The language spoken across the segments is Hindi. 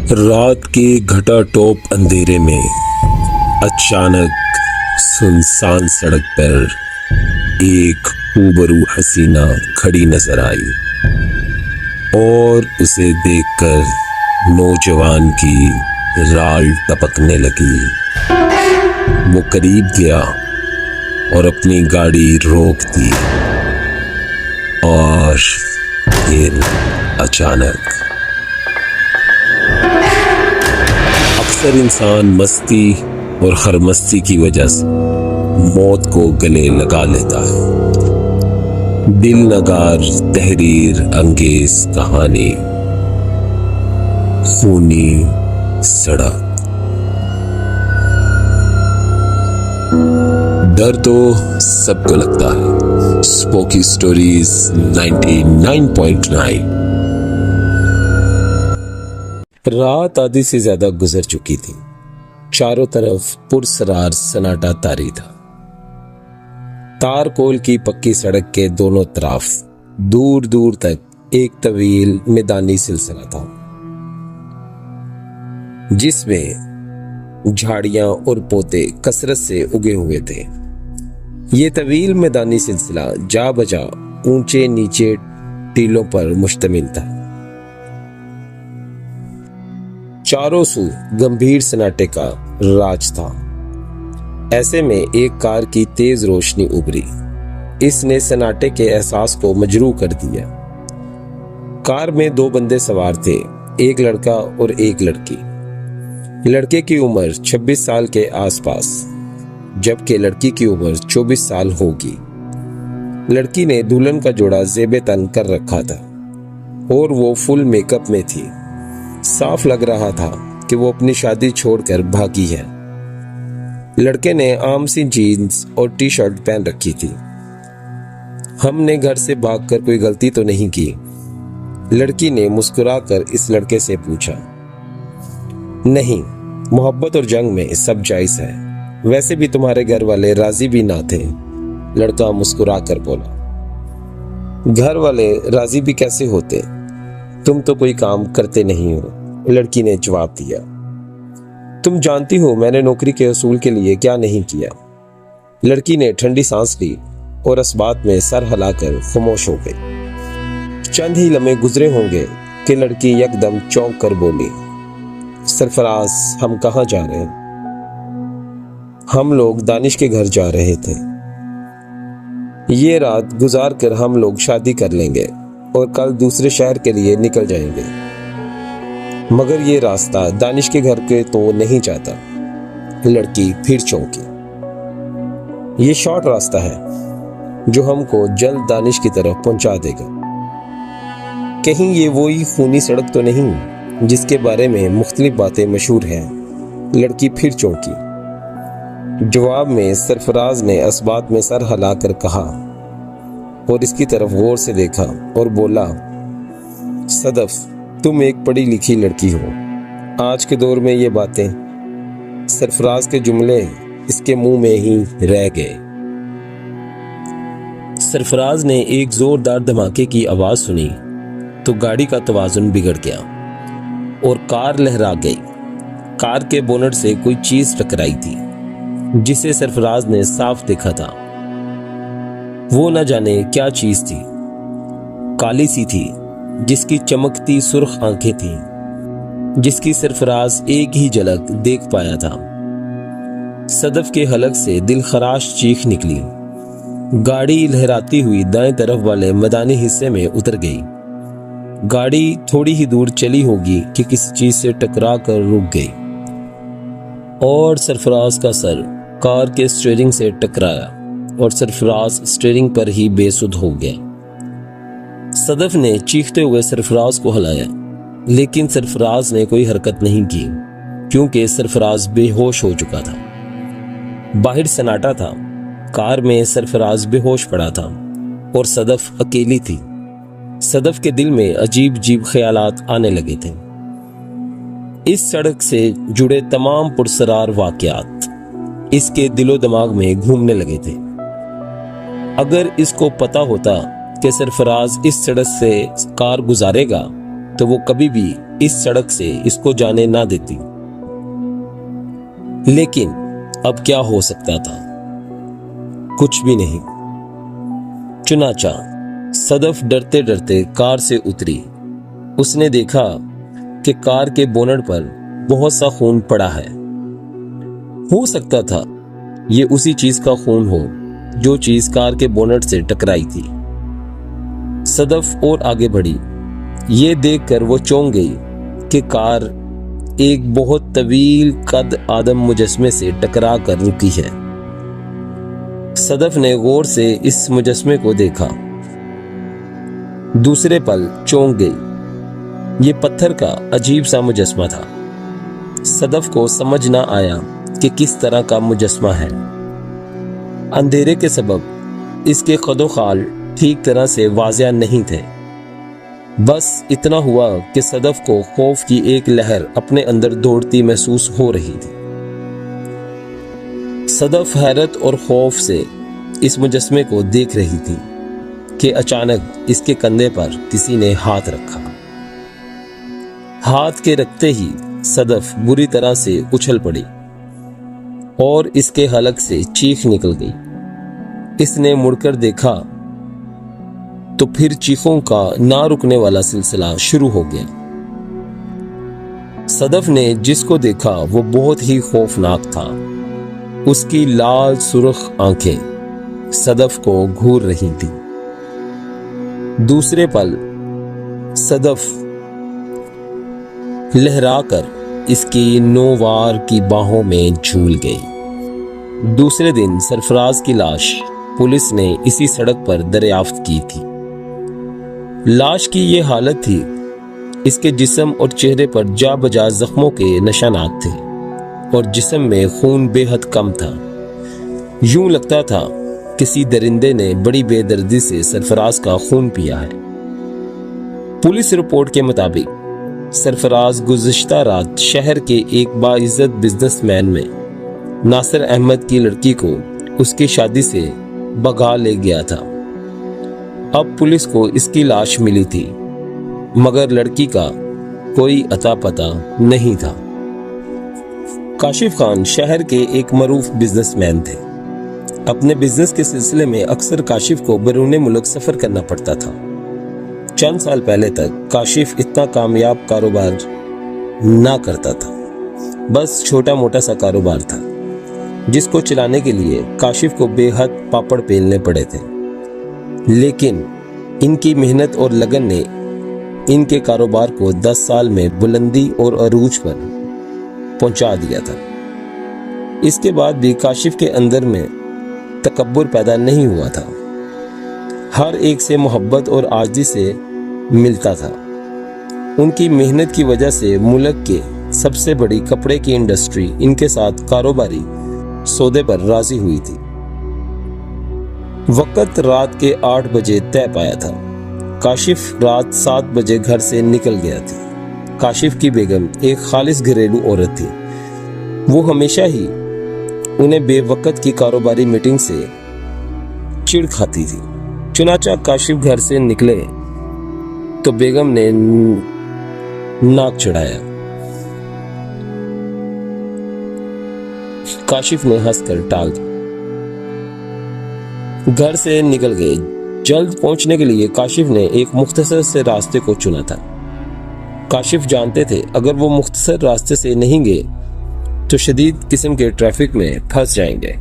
रात के घटाटोप अंधेरे में अचानक सुनसान सड़क पर एक रूबरू हसीना खड़ी नजर आई और उसे देखकर नौजवान की राल टपकने लगी। वो करीब गया और अपनी गाड़ी रोक दी और फिर अचानक अक्सर इंसान मस्ती और खरमस्ती की वजह से मौत को गले लगा लेता है। दिल नगार तहरीर अंगेज कहानी, खूनी सड़क। डर तो सबको लगता है। Spooky stories 99.9। रात आधी से ज्यादा गुजर चुकी थी। चारों तरफ पुरसरार सन्नाटा तारी था। तारकोल की पक्की सड़क के दोनों तरफ दूर दूर तक एक तवील मैदानी सिलसिला था, जिसमें झाड़ियां और पौधे कसरत से उगे हुए थे। ये तवील मैदानी सिलसिला जा बजा ऊंचे नीचे टीलों पर मुश्तमिल था। चारों सू गंभीर सन्नाटे का राज था। ऐसे में एक कार की तेज रोशनी उभरी। इसने सन्नाटे के एहसास को मजरू कर दिया। कार में दो बंदे सवार थे, एक लड़का और एक लड़की। लड़के की उम्र 26 साल के आसपास, जबकि लड़की की उम्र 24 साल होगी। लड़की ने दुल्हन का जोड़ा जेबे तन कर रखा था और वो फुल मेकअप में थी। साफ लग रहा था कि वो अपनी शादी छोड़कर भागी है। लड़के ने आम सी जीन्स और टी शर्ट पहन रखी थी। हमने घर से भागकर कोई गलती तो नहीं की? लड़की ने मुस्कुराकर इस लड़के से पूछा। नहीं, मोहब्बत और जंग में सब जायज है। वैसे भी तुम्हारे घर वाले राजी भी ना थे। लड़का मुस्कुराकर बोला। घर वाले राजी भी कैसे होते? तुम तो कोई काम करते नहीं हो। लड़की ने जवाब दिया। तुम जानती हो मैंने नौकरी के असूल के लिए क्या नहीं किया। लड़की ने ठंडी सांस ली और इस बात में सर हिलाकर खामोश हो गई। चंद ही लम्हे गुजरे होंगे कि लड़की एकदम चौंक कर बोली, सरफराज, हम कहाँ जा रहे हैं? हम लोग दानिश के घर जा रहे थे। ये रात गुजार कर हम लोग शादी कर लेंगे और कल दूसरे शहर के लिए निकल जाएंगे। मगर ये रास्ता दानिश के घर के तो नहीं जाता। लड़की फिर चौंकी। ये शॉर्ट रास्ता है जो हमको जल्द दानिश की तरफ पहुंचा देगा। कहीं ये वही खूनी सड़क तो नहीं जिसके बारे में मुख्तलिफ बातें मशहूर हैं? लड़की फिर चौंकी। जवाब में सरफराज ने इस बात में सर हिलाकर कहा और इसकी तरफ गौर से देखा और बोला, सदफ, तुम एक पढ़ी लिखी लड़की हो। आज के दौर में ये बातें। सरफराज के जुमले इसके मुंह में ही रह गए। सरफराज ने एक जोरदार धमाके की आवाज सुनी तो गाड़ी का तवाजुन बिगड़ गया और कार लहरा गई। कार के बोनट से कोई चीज टकराई थी जिसे सरफराज ने साफ देखा था। वो न जाने क्या चीज थी। काली सी थी, जिसकी चमकती सुर्ख आंखें थीं, जिसकी सरफराज एक ही झलक देख पाया था। सदफ के हलक से दिल खराश चीख निकली। गाड़ी लहराती हुई दाएं तरफ वाले मैदानी हिस्से में उतर गई। गाड़ी थोड़ी ही दूर चली होगी कि किसी चीज से टकरा कर रुक गई और सरफराज का सर कार के स्टीयरिंग से टकराया और सरफराज स्टीयरिंग पर ही बेसुध हो गया। सदफ ने चीखते हुए सरफराज को हिलाया, लेकिन सरफराज ने कोई हरकत नहीं की क्योंकि सरफराज बेहोश हो चुका था। बाहर सन्नाटा था। कार में सरफराज बेहोश पड़ा था और सदफ अकेली थी। सदफ के दिल में अजीब अजीब ख्यालात आने लगे थे। इस सड़क से जुड़े तमाम पुरसरार वाकयात इसके दिलो दिमाग में घूमने लगे थे। अगर इसको पता होता कि सरफराज इस सड़क से कार गुजारेगा तो वो कभी भी इस सड़क से इसको जाने ना देती। लेकिन अब क्या हो सकता था? कुछ भी नहीं। चुनाचा सदफ डरते डरते कार से उतरी। उसने देखा कि कार के बोनट पर बहुत सा खून पड़ा है। हो सकता था ये उसी चीज का खून हो जो चीज कार के बोनट से टकराई थी। सदफ और आगे बढ़ी। ये देखकर वो चौंक गई कि कार एक बहुत तवील कद आदम मुजस्मे से टकरा कर रुकी है। सदफ ने गौर से इस मुजस्मे को देखा। दूसरे पल चौंक गई। ये पत्थर का अजीब सा मुजस्मा था। सदफ को समझ ना आया कि किस तरह का मुजस्मा है। अंधेरे के सबब इसके कदो-खाल ठीक तरह से वाज़िया नहीं थे। बस इतना हुआ कि सदफ को खौफ की एक लहर अपने अंदर दौड़ती महसूस हो रही थी। सदफ हैरत और खौफ से इस मुजस्मे को देख रही थी कि अचानक इसके कंधे पर किसी ने हाथ रखा। हाथ के रखते ही सदफ बुरी तरह से उछल पड़ी और इसके हलक से चीख निकल गई। इसने मुड़कर देखा तो फिर चीखों का ना रुकने वाला सिलसिला शुरू हो गया। सदफ ने जिसको देखा वो बहुत ही खौफनाक था। उसकी लाल सुर्ख आंखें सदफ को घूर रही थी। दूसरे पल सदफ लहराकर इसकी नौवार की बाहों में झूल गई। दूसरे दिन सरफराज की लाश पुलिस ने इसी सड़क पर दरियाफ्त की थी। लाश की ये हालत थी, इसके जिस्म और चेहरे पर जा बजा जख्मों के निशानात थे और जिस्म में खून बेहद कम था। यूं लगता था किसी दरिंदे ने बड़ी बेदर्दी से सरफराज का खून पिया है। पुलिस रिपोर्ट के मुताबिक सरफराज गुज़िश्ता रात शहर के एक बाइज्जत बिजनेसमैन में नासिर अहमद की लड़की को उसकी शादी से भगा ले गया था। अब पुलिस को इसकी लाश मिली थी, मगर लड़की का कोई अता पता नहीं था। काशिफ खान शहर के एक मरूफ बिजनेसमैन थे। अपने बिजनेस के सिलसिले में अक्सर काशिफ को बैरून मुल्क सफर करना पड़ता था। चंद साल पहले तक काशिफ इतना कामयाब कारोबार ना करता था। बस छोटा मोटा सा कारोबार था जिसको चलाने के लिए काशिफ को बेहद पापड़ बेलने पड़े थे। लेकिन इनकी मेहनत और लगन ने इनके कारोबार को 10 साल में बुलंदी और अरूज पर पहुंचा दिया था। इसके बाद भी काशिफ के अंदर में तकब्बुर पैदा नहीं हुआ था। हर एक से मोहब्बत और आजिज़ी से मिलता था। उनकी मेहनत की वजह से मुल्क के सबसे बड़ी कपड़े की इंडस्ट्री इनके साथ कारोबारी सौदे पर राजी हुई थी। वक्त रात के 8 बजे तय पाया था। काशिफ रात 7 बजे घर से निकल गया था। काशिफ की बेगम एक खालिस घरेलू औरत थी। वो हमेशा ही उन्हें बेवक्त की कारोबारी मीटिंग से चिढ़ खाती थी। चुनाचा काशिफ घर से निकले तो बेगम ने नाक चढ़ाया। काशिफ ने हंसकर टाल दी। घर से निकल गए। जल्द पहुंचने के लिए काशिफ ने एक मुख्तसर से रास्ते को चुना था। काशिफ जानते थे अगर वो मुख्तसर रास्ते से नहीं गए तो शदीद किस्म के ट्रैफिक में फंस जाएंगे,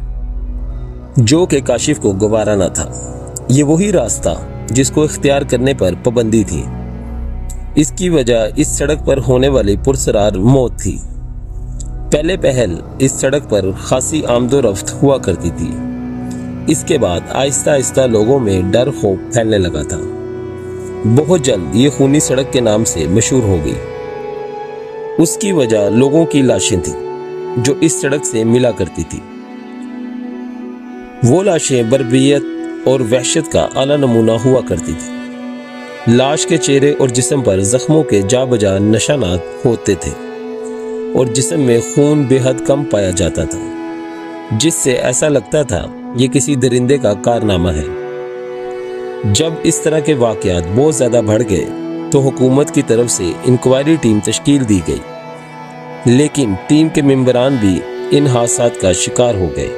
जो कि काशिफ को गवारा न था। ये वही रास्ता जिसको इख्तियार करने पर पाबंदी थी। इसकी वजह इस सड़क पर होने वाली पुरसरार मौत थी। पहले पहल इस सड़क पर खासी आमदोरफ्त हुआ करती थी। इसके बाद आहिस्ता आहिस्ता लोगों में डर खौफ फैलने लगा था। बहुत जल्द ये खूनी सड़क के नाम से मशहूर हो गई। उसकी वजह लोगों की लाशें थी जो इस सड़क से मिला करती थी। वो लाशें बर्बरियत और वहशत का आला नमूना हुआ करती थी। लाश के चेहरे और जिस्म पर जख्मों के जा बजा निशानात होते थे और जिस्म में खून बेहद कम पाया जाता था, जिससे ऐसा लगता था ये किसी दरिंदे का कारनामा है। जब इस तरह के वाकयात बहुत ज्यादा बढ़ गए तो हुकूमत की तरफ से इंक्वायरी टीम तश्कील दी गई, लेकिन टीम के मेंबरान भी इन हादसात का शिकार हो गए।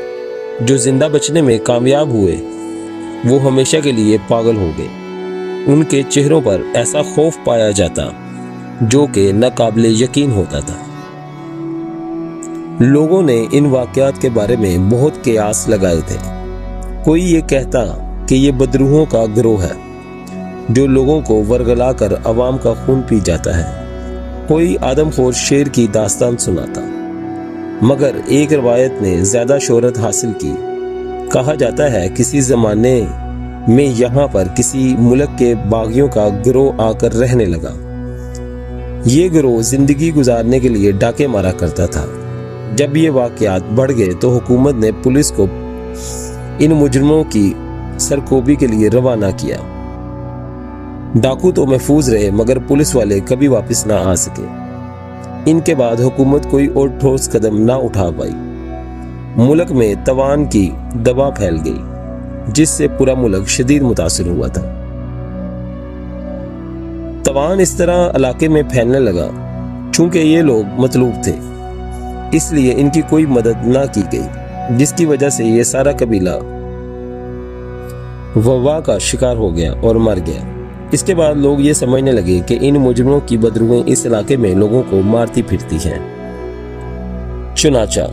जो जिंदा बचने में कामयाब हुए वो हमेशा के लिए पागल हो गए। उनके चेहरों पर ऐसा खौफ पाया जाता जो कि नाकाबिले यकीन होता था। लोगों ने इन वाकयात के बारे में बहुत कयास लगाए थे। कोई ये कहता कि ये बदरूहों का गिरोह है जो लोगों को वरगला कर अवाम का खून पी जाता है। कोई आदमखोर शेर की दास्तान सुनाता। मगर एक रवायत ने ज्यादा शोहरत हासिल की। कहा जाता है किसी जमाने में यहाँ पर किसी मुल्क के बागियों का गिरोह आकर रहने लगा। ये गिरोह जिंदगी गुजारने के लिए डाके मारा करता था। जब ये वाकयात बढ़ गए तो हुकूमत ने पुलिस को इन मुजरिमों की सरकोबी के लिए रवाना किया। डाकू तो महफूज रहे मगर पुलिस वाले कभी वापस ना आ सके। इनके बाद हुकूमत कोई और ठोस कदम ना उठा पाई। मुल्क में तवान की दवा फैल गई जिससे पूरा मुल्क शदीद मुतासिर हुआ था। तवान इस तरह इलाके में फैलने लगा चूंकि ये लोग मतलूब थे, इसलिए इनकी कोई मदद ना की गई, जिसकी वजह से ये सारा कबीला वबा का शिकार हो गया और मर गया। इसके बाद लोग ये समझने लगे कि इन मुजरिमों की बदरूहें इस इलाके में लोगों को मारती फिरती हैं। चुनाचा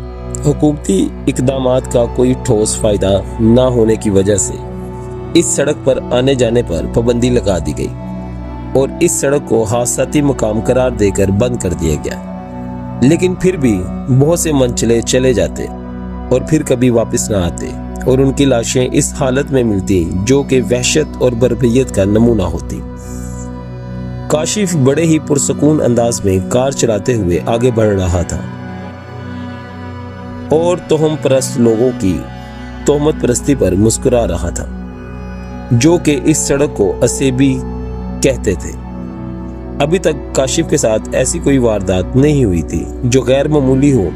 हुकूमती इकदामात का कोई ठोस फायदा ना होने की वजह से इस सड़क पर आने जाने पर पाबंदी लगा दी गई और इस सड़क को हादसाती मकाम करार देकर बंद कर दिया गया। लेकिन फिर भी बहुत से मनचले चले जाते और फिर कभी वापस ना आते और उनकी लाशें इस हालत में मिलती जो कि वहशत और बर्बरियत का नमूना होती। काशिफ बड़े ही पुरसकून अंदाज में कार चलाते हुए आगे बढ़ रहा था और तोहम परस्त लोगों की तोहमत परस्ती पर मुस्कुरा रहा था जो कि इस सड़क को असेबी कहते थे। अभी तक काशिफ के साथ ऐसी कोई वारदात नहीं हुई थी जो गैर मामूली हो।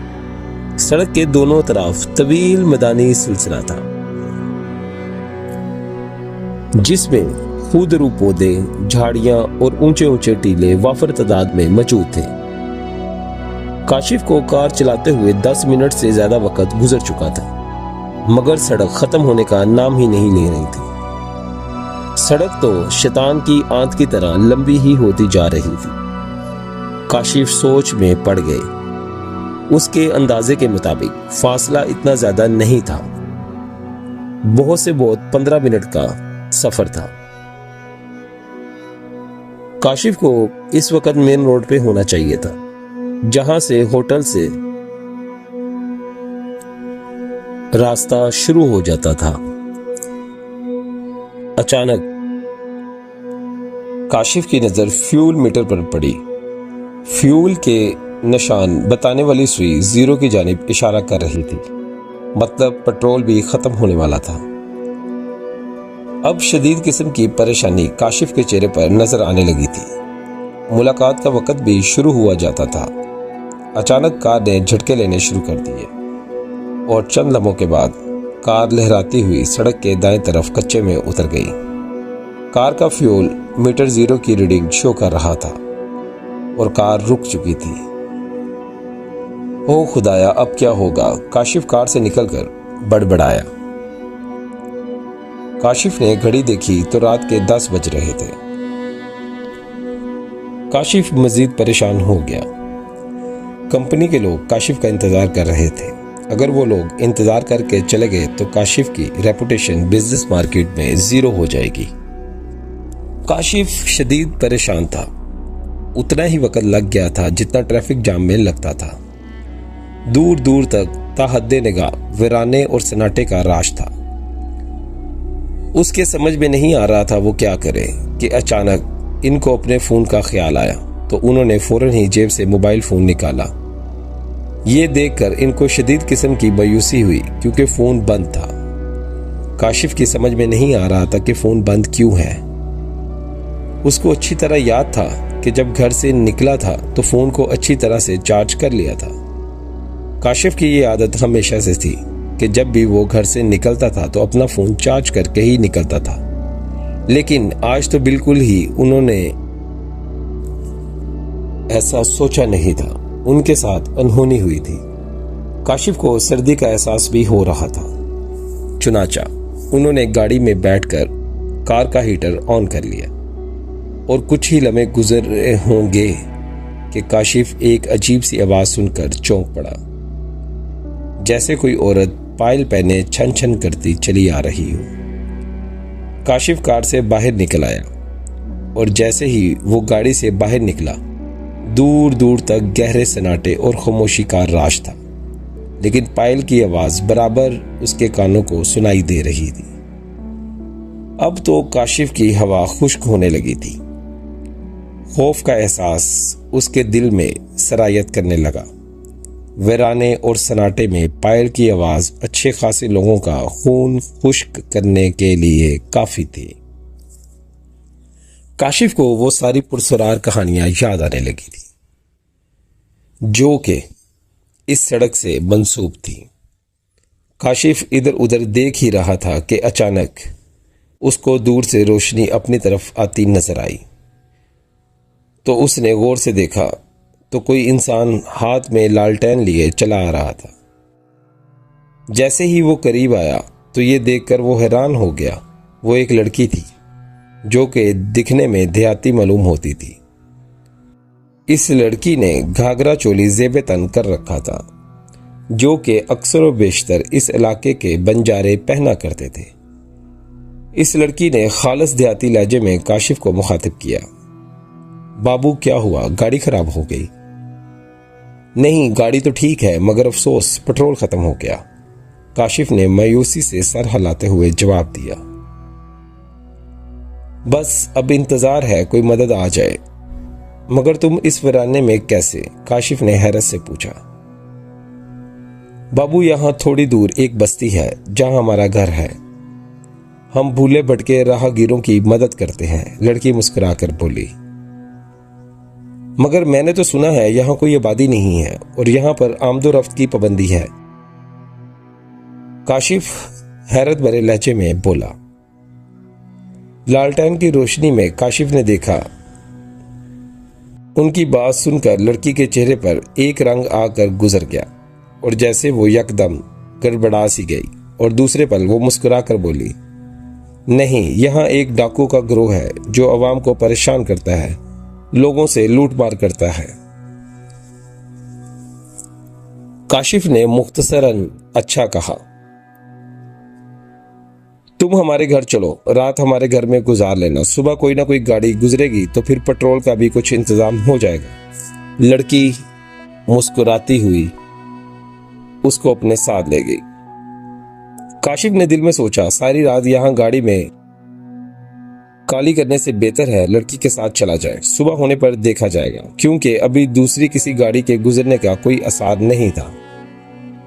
सड़क के दोनों तरफ तवील मैदानी सिलसिला था जिसमें खुदरू पौधे, झाड़ियां और ऊंचे ऊंचे टीले वाफर तादाद में मौजूद थे। काशिफ को कार चलाते हुए 10 मिनट से ज्यादा वक्त गुजर चुका था मगर सड़क खत्म होने का नाम ही नहीं ले रही थी। सड़क तो शैतान की आंत की तरह लंबी ही होती जा रही थी। काशिफ सोच में पड़ गए। उसके अंदाजे के मुताबिक फासला इतना ज्यादा नहीं था, बहुत से बहुत 15 मिनट का सफर था। काशिफ को इस वक्त मेन रोड पे होना चाहिए था जहां से होटल से रास्ता शुरू हो जाता था। अचानक काशिफ की नजर फ्यूल मीटर पर पड़ी। फ्यूल के निशान बताने वाली सुई जीरो की जानिब इशारा कर रही थी, मतलब पेट्रोल भी खत्म होने वाला था। अब शदीद किस्म की परेशानी काशिफ के चेहरे पर नजर आने लगी थी। मुलाकात का वक्त भी शुरू हुआ जाता था। अचानक कार ने झटके लेने शुरू कर दिए और चंद लम्हों के बाद कार लहराती हुई सड़क के दाएं तरफ कच्चे में उतर गई। कार का फ्यूल मीटर जीरो की रीडिंग शो कर रहा था और कार रुक चुकी थी। ओ खुदाया, अब क्या होगा? काशिफ कार से निकलकर बड़बड़ाया। काशिफ ने घड़ी देखी तो रात के 10 बज रहे थे। काशिफ मजीद परेशान हो गया। कंपनी के लोग काशिफ का इंतजार कर रहे थे। अगर वो लोग इंतजार करके चले गए तो काशिफ की रेपुटेशन बिजनेस मार्केट में जीरो हो जाएगी। काशिफ शदीद परेशान था। उतना ही वक्त लग गया था जितना ट्रैफिक जाम में लगता था। दूर दूर तक ताहद्दे निगाह वीराने और सन्नाटे का राज था। उसके समझ में नहीं आ रहा था वो क्या करे कि अचानक इनको अपने फोन का ख्याल आया तो उन्होंने फौरन ही जेब से मोबाइल फोन निकाला। ये देखकर इनको शदीद किस्म की मायूसी हुई क्योंकि फोन बंद था। काशिफ की समझ में नहीं आ रहा था कि फोन बंद क्यों है। उसको अच्छी तरह याद था कि जब घर से निकला था तो फोन को अच्छी तरह से चार्ज कर लिया था। काशिफ की ये आदत हमेशा से थी कि जब भी वो घर से निकलता था तो अपना फोन चार्ज करके ही निकलता था। लेकिन आज तो बिल्कुल ही उन्होंने ऐसा सोचा नहीं था। उनके साथ अनहोनी हुई थी। काशिफ को सर्दी का एहसास भी हो रहा था। चुनाचा उन्होंने गाड़ी में बैठकर कार का हीटर ऑन कर लिया और कुछ ही लम्हे गुजर रहे होंगे कि काशिफ एक अजीब सी आवाज सुनकर चौंक पड़ा, जैसे कोई औरत पायल पहने छन छन करती चली आ रही हो। काशिफ कार से बाहर निकल आया और जैसे ही वो गाड़ी से बाहर निकला, दूर दूर तक गहरे सन्नाटे और खामोशी का राज था, लेकिन पायल की आवाज बराबर उसके कानों को सुनाई दे रही थी। अब तो काशिफ की हवा खुश्क होने लगी थी। खौफ का एहसास उसके दिल में सरायत करने लगा। वीराने और सन्नाटे में पायल की आवाज अच्छे खासे लोगों का खून खुश्क करने के लिए काफी थी। काशिफ को वो सारी पुरसरार कहानियां याद आने लगी थी जो कि इस सड़क से मंसूब थी। काशिफ इधर उधर देख ही रहा था कि अचानक उसको दूर से रोशनी अपनी तरफ आती नजर आई। तो उसने गौर से देखा तो कोई इंसान हाथ में लालटेन लिए चला आ रहा था। जैसे ही वो करीब आया तो ये देखकर वो हैरान हो गया। वो एक लड़की थी जो कि दिखने में देहाती मालूम होती थी। इस लड़की ने घाघरा चोली ज़ेबे तन कर रखा था, जो कि अक्सर व बेशतर इस इलाके के बंजारे पहना करते थे। इस लड़की ने खालिस देहाती लहजे में काशिफ को मुखातिब किया। बाबू क्या हुआ, गाड़ी खराब हो गई? नहीं, गाड़ी तो ठीक है, मगर अफसोस पेट्रोल खत्म हो गया। काशिफ ने मायूसी से सर हिलाते हुए जवाब दिया। बस अब इंतजार है कोई मदद आ जाए। मगर तुम इस वीराने में कैसे? काशिफ ने हैरत से पूछा। बाबू, यहां थोड़ी दूर एक बस्ती है जहां हमारा घर है। हम भूले भटके राहगीरों की मदद करते हैं, लड़की मुस्कुराकर बोली। मगर मैंने तो सुना है यहां कोई आबादी नहीं है और यहां पर आमदोरफ्त की पाबंदी है। काशिफ हैरत भरे लहजे में बोला। लालटेन की रोशनी में काशिफ ने देखा। उनकी बात सुनकर लड़की के चेहरे पर एक रंग आकर गुजर गया और जैसे वो यकदम गड़बड़ा सी गई और दूसरे पल वो मुस्कुरा कर बोली, नहीं, यहां एक डाकू का गिरोह है जो अवाम को परेशान करता है, लोगों से लूट मार करता है। काशिफ ने मुख्तसरन अच्छा कहा। तुम हमारे घर चलो, रात हमारे घर में गुजार लेना। सुबह कोई ना कोई गाड़ी गुजरेगी तो फिर पेट्रोल का भी कुछ इंतजाम हो जाएगा। लड़की मुस्कुराती हुई उसको अपने साथ ले गई। काशिफ ने दिल में सोचा, सारी रात यहां गाड़ी में काली करने से बेहतर है लड़की के साथ चला जाए। सुबह होने पर देखा जाएगा, क्योंकि अभी दूसरी किसी गाड़ी के गुजरने का कोई असर नहीं था।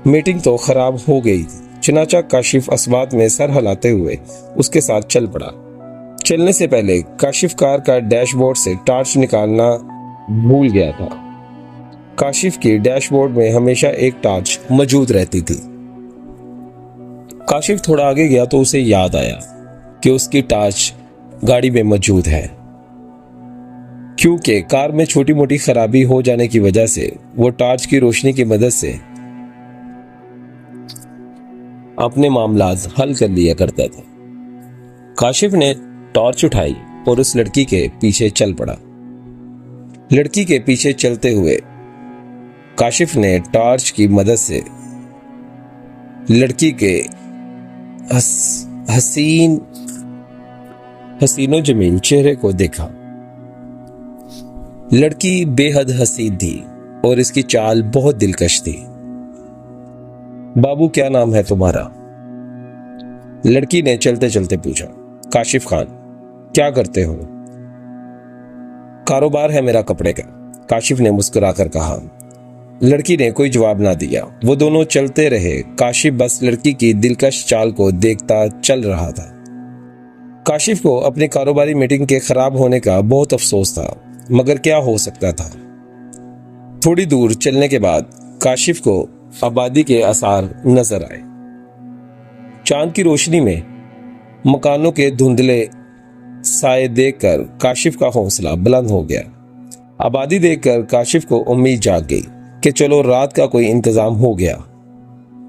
मीटिंग तो खराब हो गई थी। चुनाचा काशिफ अस्बात में सर हिलाते हुए उसके साथ चल पड़ा। चलने से पहले काशिफ कार का डैशबोर्ड से टॉर्च निकालना भूल गया था। काशिफ की डैशबोर्ड में हमेशा एक टॉर्च मौजूद रहती थी। काशिफ थोड़ा आगे गया तो उसे याद आया कि उसकी टॉर्च गाड़ी में मौजूद है, क्योंकि कार में छोटी मोटी खराबी हो जाने की वजह से वो टॉर्च की रोशनी की मदद से अपने मामलात हल कर लिया करता था। काशिफ ने टॉर्च उठाई और उस लड़की के पीछे चल पड़ा। लड़की के पीछे चलते हुए काशिफ ने टॉर्च की मदद से लड़की के हसीनो जमील चेहरे को देखा। लड़की बेहद हसीन थी और इसकी चाल बहुत दिलकश थी। बाबू, क्या नाम है तुम्हारा? लड़की ने चलते चलते पूछा। काशिफ खान। क्या करते हो? कारोबार है मेरा कपड़े का, काशिफ ने मुस्कुराकर कहा। लड़की ने कोई जवाब ना दिया। वो दोनों चलते रहे। काशिफ बस लड़की की दिलकश चाल को देखता चल रहा था। काशिफ को अपनी कारोबारी मीटिंग के खराब होने का बहुत अफसोस था, मगर क्या हो सकता था। थोड़ी दूर चलने के बाद काशिफ को आबादी के आसार नजर आए। चांद की रोशनी में मकानों के धुंधले साए देखकर काशिफ का हौसला बुलंद हो गया। आबादी देखकर काशिफ को उम्मीद जाग गई कि चलो रात का कोई इंतजाम हो गया,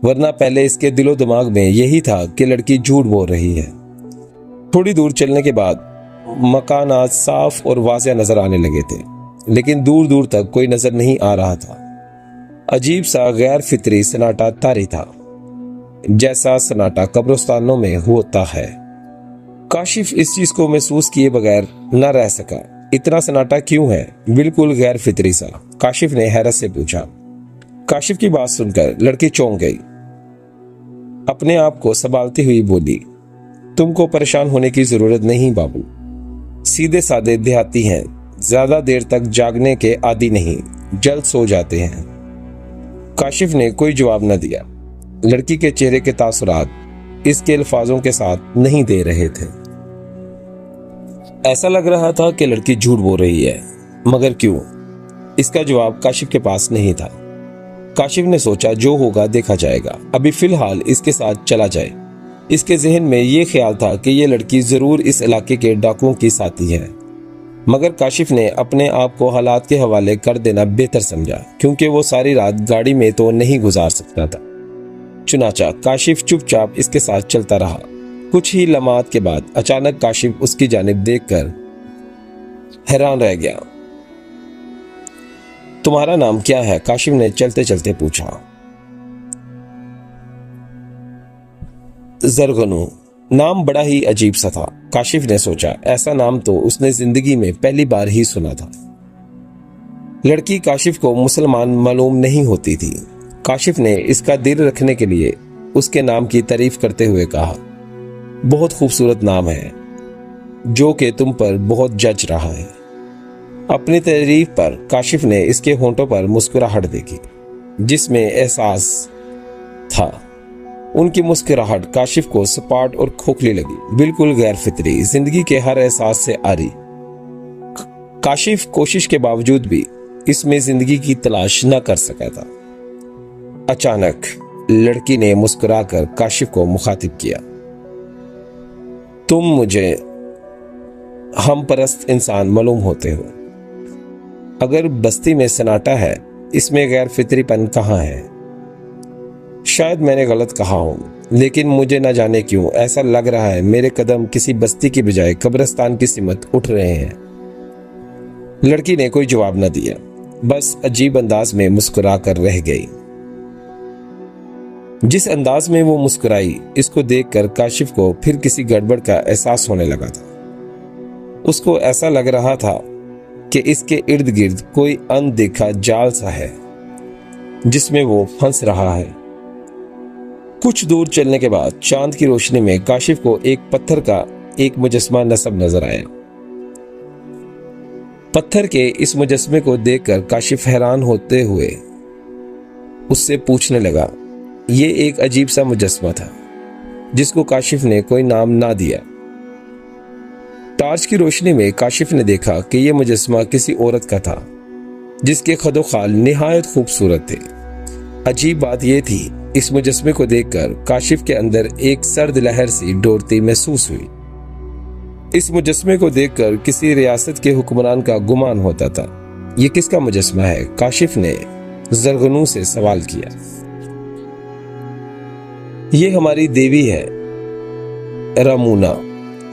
वरना पहले इसके दिलो दिमाग में यही था कि लड़की झूठ बोल रही है। थोड़ी दूर चलने के बाद मकानात साफ और वाज़ेह नजर आने लगे थे, लेकिन दूर दूर तक कोई नजर नहीं आ रहा था। अजीब सा गैर फितरी सन्नाटा तारी था, जैसा सन्नाटा कब्रिस्तानों में होता है। काशिफ इस चीज को महसूस किए बगैर न रह सका। इतना सन्नाटा क्यों है, बिल्कुल गैर फितरी सा? काशिफ ने हैरत से पूछा। काशिफ की बात सुनकर लड़की चौंक गई। अपने आप को संभालती हुई बोली, तुमको परेशान होने की जरूरत नहीं बाबू, सीधे सादे देहाती हैं, ज्यादा देर तक जागने के आदी नहीं, जल्द सो जाते हैं। काशिफ ने कोई जवाब न दिया। लड़की के चेहरे के तासुरात इसके अल्फाजों के साथ नहीं दे रहे थे। ऐसा लग रहा था कि लड़की झूठ बोल रही है, मगर क्यों? इसका जवाब काशिफ के पास नहीं था। काशिफ ने सोचा जो होगा देखा जाएगा, अभी फिलहाल इसके साथ चला जाए। इसके जहन में यह ख्याल था कि यह लड़की जरूर इस इलाके के डाकुओं की साथी है, मगर काशिफ ने अपने आप को हालात के हवाले कर देना बेहतर समझा, क्योंकि वो सारी रात गाड़ी में तो नहीं गुजार सकता था। चुनाचा काशिफ चुपचाप इसके साथ चलता रहा। कुछ ही लम्हात के बाद अचानक काशिफ उसकी जानिब देखकर हैरान रह गया। तुम्हारा नाम क्या है? काशिफ ने चलते चलते पूछा। जरगनू। नाम बड़ा ही अजीब सा था। काशिफ ने सोचा ऐसा नाम तो उसने जिंदगी में पहली बार ही सुना था। लड़की काशिफ को मुसलमान मालूम नहीं होती थी। काशिफ ने इसका दिल रखने के लिए उसके नाम की तारीफ करते हुए कहा, बहुत खूबसूरत नाम है, जो कि तुम पर बहुत जच रहा है। अपनी तारीफ पर काशिफ ने इसके होंठों पर मुस्कुराहट देखी, जिसमें एहसास था। उनकी मुस्कुराहट काशिफ को सपाट और खोखली लगी, बिल्कुल गैर फितरी, जिंदगी के हर एहसास से आरी। काशिफ कोशिश के बावजूद भी इसमें जिंदगी की तलाश न कर सका था। अचानक लड़की ने मुस्कुराकर काशिफ को मुखातिब किया, तुम मुझे हम परस्त इंसान मालूम होते हो। अगर बस्ती में सन्नाटा है, इसमें गैर फितरीपन कहाँ है? शायद मैंने गलत कहा हो, लेकिन मुझे न जाने क्यों ऐसा लग रहा है मेरे कदम किसी बस्ती की बजाय कब्रिस्तान की सिमत उठ रहे हैं। लड़की ने कोई जवाब न दिया, बस अजीब अंदाज में मुस्कुरा कर रह गई। जिस अंदाज में वो मुस्कुराई, इसको देखकर काशिफ को फिर किसी गड़बड़ का एहसास होने लगा था। उसको ऐसा लग रहा था कि इसके इर्द गिर्द कोई अनदेखा जाल सा है, जिसमें वो फंस रहा है। कुछ दूर चलने के बाद चांद की रोशनी में काशिफ को एक पत्थर का एक मुजस्मा नस्ब नजर आया। पत्थर के इस मुजस्मे को देखकर काशिफ हैरान होते हुए उससे पूछने लगा। ये एक अजीब सा मुजस्मा था, जिसको काशिफ ने कोई नाम ना दिया। टार्च की रोशनी में काशिफ ने देखा कि यह मुजस्मा किसी औरत का था, जिसके खदोखाल निहायत खूबसूरत थे। अजीब बात यह थी, इस मुजस्मे को देखकर काशिफ के अंदर एक सर्द लहर सी डोरती महसूस हुई। इस मुजस्मे को देखकर किसी रियासत के हुक्मरान का गुमान होता था। यह किसका मुजस्मा है? काशिफ ने जरगनू से सवाल किया। ये हमारी देवी है रामूना,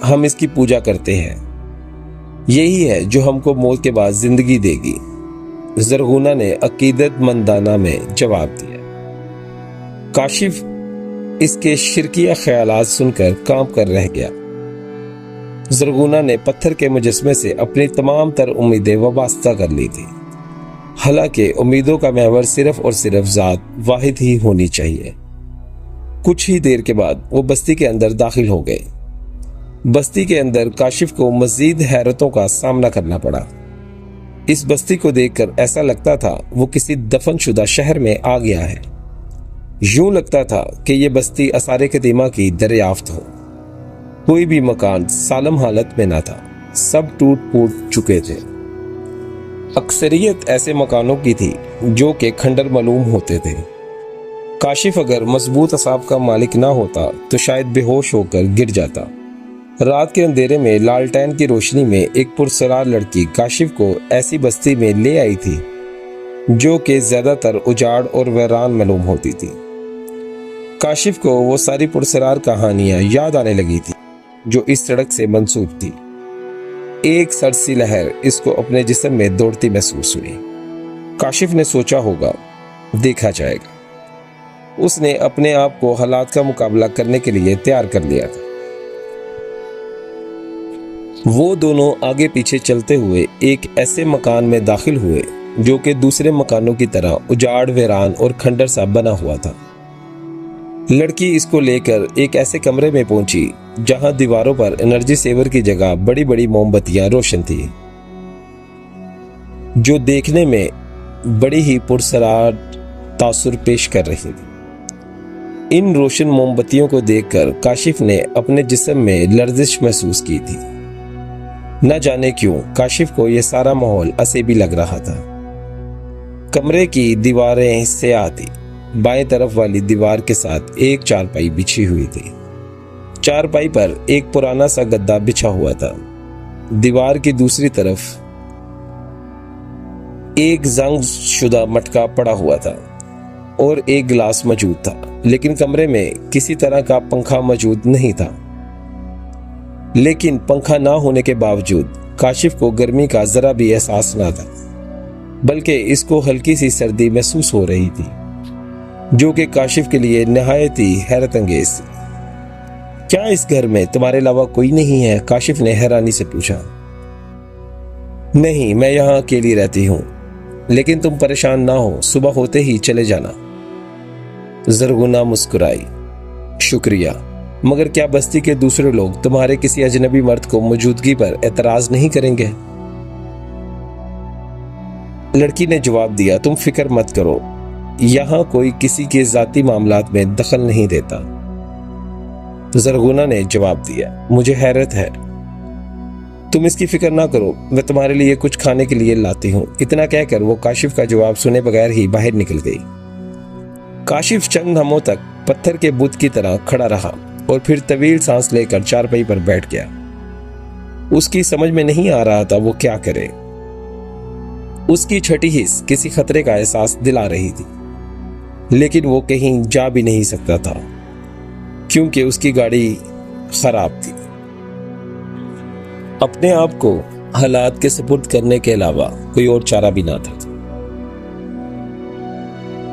हम इसकी पूजा करते हैं। यही है जो हमको मौत के बाद जिंदगी देगी, जरगुना ने अकीदतमंदाना में जवाब दिया। काशिफ इसके शिरकिया ख्यालात सुनकर कांप कर रह गया। जरगुना ने पत्थर के मुजस्मे से अपनी तमाम तर उम्मीदें वाबस्ता कर ली थी। हालांकि उम्मीदों का महवर सिर्फ और सिर्फ जात वाहिद ही होनी चाहिए। कुछ ही देर के बाद वो बस्ती के अंदर दाखिल हो गए। बस्ती के अंदर काशिफ को मजीद हैरतों का सामना करना पड़ा। इस बस्ती को देखकर ऐसा लगता था वो किसी दफनशुदा शहर में आ गया है। यूं लगता था कि यह बस्ती आसार कदीमा की दरियाफ्त हो। कोई भी मकान सालम हालत में ना था, सब टूट फूट चुके थे। अक्सरियत ऐसे मकानों की थी जो कि खंडर मालूम होते थे। काशिफ अगर मजबूत असाब का मालिक ना होता तो शायद बेहोश होकर गिर जाता। रात के अंधेरे में लालटेन की रोशनी में एक पुरसरार लड़की काशिफ को ऐसी बस्ती में ले आई थी जो कि ज्यादातर उजाड़ और वीरान मालूम होती थी। काशिफ को वो सारी पुरसरार कहानियां याद आने लगी थी जो इस सड़क से मंसूब थी। एक सरसी लहर इसको अपने जिस्म में दौड़ती महसूस हुई। काशिफ ने सोचा होगा देखा जाएगा। उसने अपने आप को हालात का मुकाबला करने के लिए तैयार कर लिया था। वो दोनों आगे पीछे चलते हुए एक ऐसे मकान में दाखिल हुए जो कि दूसरे मकानों की तरह उजाड़, वीरान और खंडर सा बना हुआ था। लड़की इसको लेकर एक ऐसे कमरे में पहुंची जहां दीवारों पर एनर्जी सेवर की जगह बड़ी बड़ी मोमबत्तियां रोशन थी जो देखने में बड़ी ही पुरसरार तासुर पेश कर रही थी। इन रोशन मोमबत्तियों को देखकर काशिफ ने अपने जिस्म में लर्जिश महसूस की थी। न जाने क्यों काशिफ को यह सारा माहौल असेबी लग रहा था। कमरे की दीवारें स्याह थी। बाएं तरफ वाली दीवार के साथ एक चारपाई बिछी हुई थी। चारपाई पर एक पुराना सा गद्दा बिछा हुआ था। दीवार की दूसरी तरफ एक जंग शुदा मटका पड़ा हुआ था और एक गिलास मौजूद था, लेकिन कमरे में किसी तरह का पंखा मौजूद नहीं था। लेकिन पंखा ना होने के बावजूद काशिफ को गर्मी का जरा भी एहसास ना था, बल्कि इसको हल्की सी सर्दी महसूस हो रही थी जो कि काशिफ के लिए नहायत ही हैरत अंगेज थी। क्या इस घर में तुम्हारे अलावा कोई नहीं है? काशिफ ने हैरानी से पूछा। नहीं, मैं यहाँ अकेली रहती हूँ, लेकिन तुम परेशान ना हो, सुबह होते ही चले जाना। जरगुना मुस्कुराई। शुक्रिया, मगर क्या बस्ती के दूसरे लोग तुम्हारे किसी अजनबी मर्द को मौजूदगी पर एतराज नहीं करेंगे? लड़की ने जवाब दिया, तुम फिक्र मत करो, यहाँ कोई किसी के जाती मामलात में दखल नहीं देता। जरगुना ने जवाब दिया, मुझे हैरत है। तुम इसकी फिक्र ना करो, मैं तुम्हारे लिए कुछ खाने के लिए लाती हूँ। इतना कहकर वो काशिफ का जवाब सुने बगैर ही बाहर निकल गई। काशिफ चंद लम्हों तक पत्थर के बुत की तरह खड़ा रहा और फिर तवील सांस लेकर चारपाई पर बैठ गया। उसकी समझ में नहीं आ रहा था वो क्या करे। उसकी छठी हिस्स किसी खतरे का एहसास दिला रही थी, लेकिन वो कहीं जा भी नहीं सकता था क्योंकि उसकी गाड़ी खराब थी। अपने आप को हालात के सुपुर्द करने के अलावा कोई और चारा भी ना था।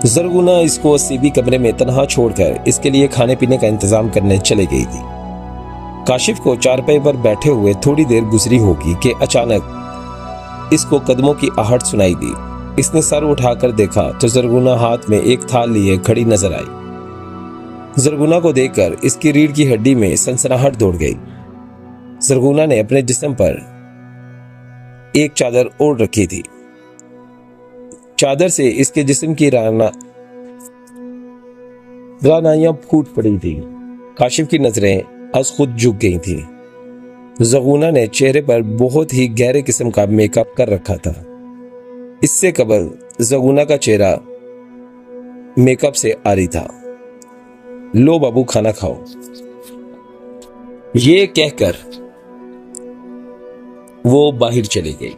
जरगुना इसको असीबी कमरे में तन्हा छोड़कर इसके लिए खाने पीने का इंतजाम करने चले गई थी। काशिफ को चारपाई पर बैठे हुए थोड़ी देर गुजरी होगी कि अचानक इसको कदमों की आहट सुनाई दी। इसने सर उठाकर देखा तो जरगुना हाथ में एक थाल लिए खड़ी नजर आई। जरगुना को देखकर इसकी रीढ़ की हड्डी में सनसनाहट दौड़ गई। जरगुना ने अपने जिस्म पर एक चादर ओढ़ रखी थी। चादर से इसके जिस्म की रानाइयां फूट पड़ी थी। काशिफ की नजरें आज खुद झुक गई थी। जरगुना ने चेहरे पर बहुत ही गहरे किस्म का मेकअप कर रखा था। इससे कबल जरगुना का चेहरा मेकअप से आरी था। लो बाबू, खाना खाओ, ये कहकर वो बाहर चली गई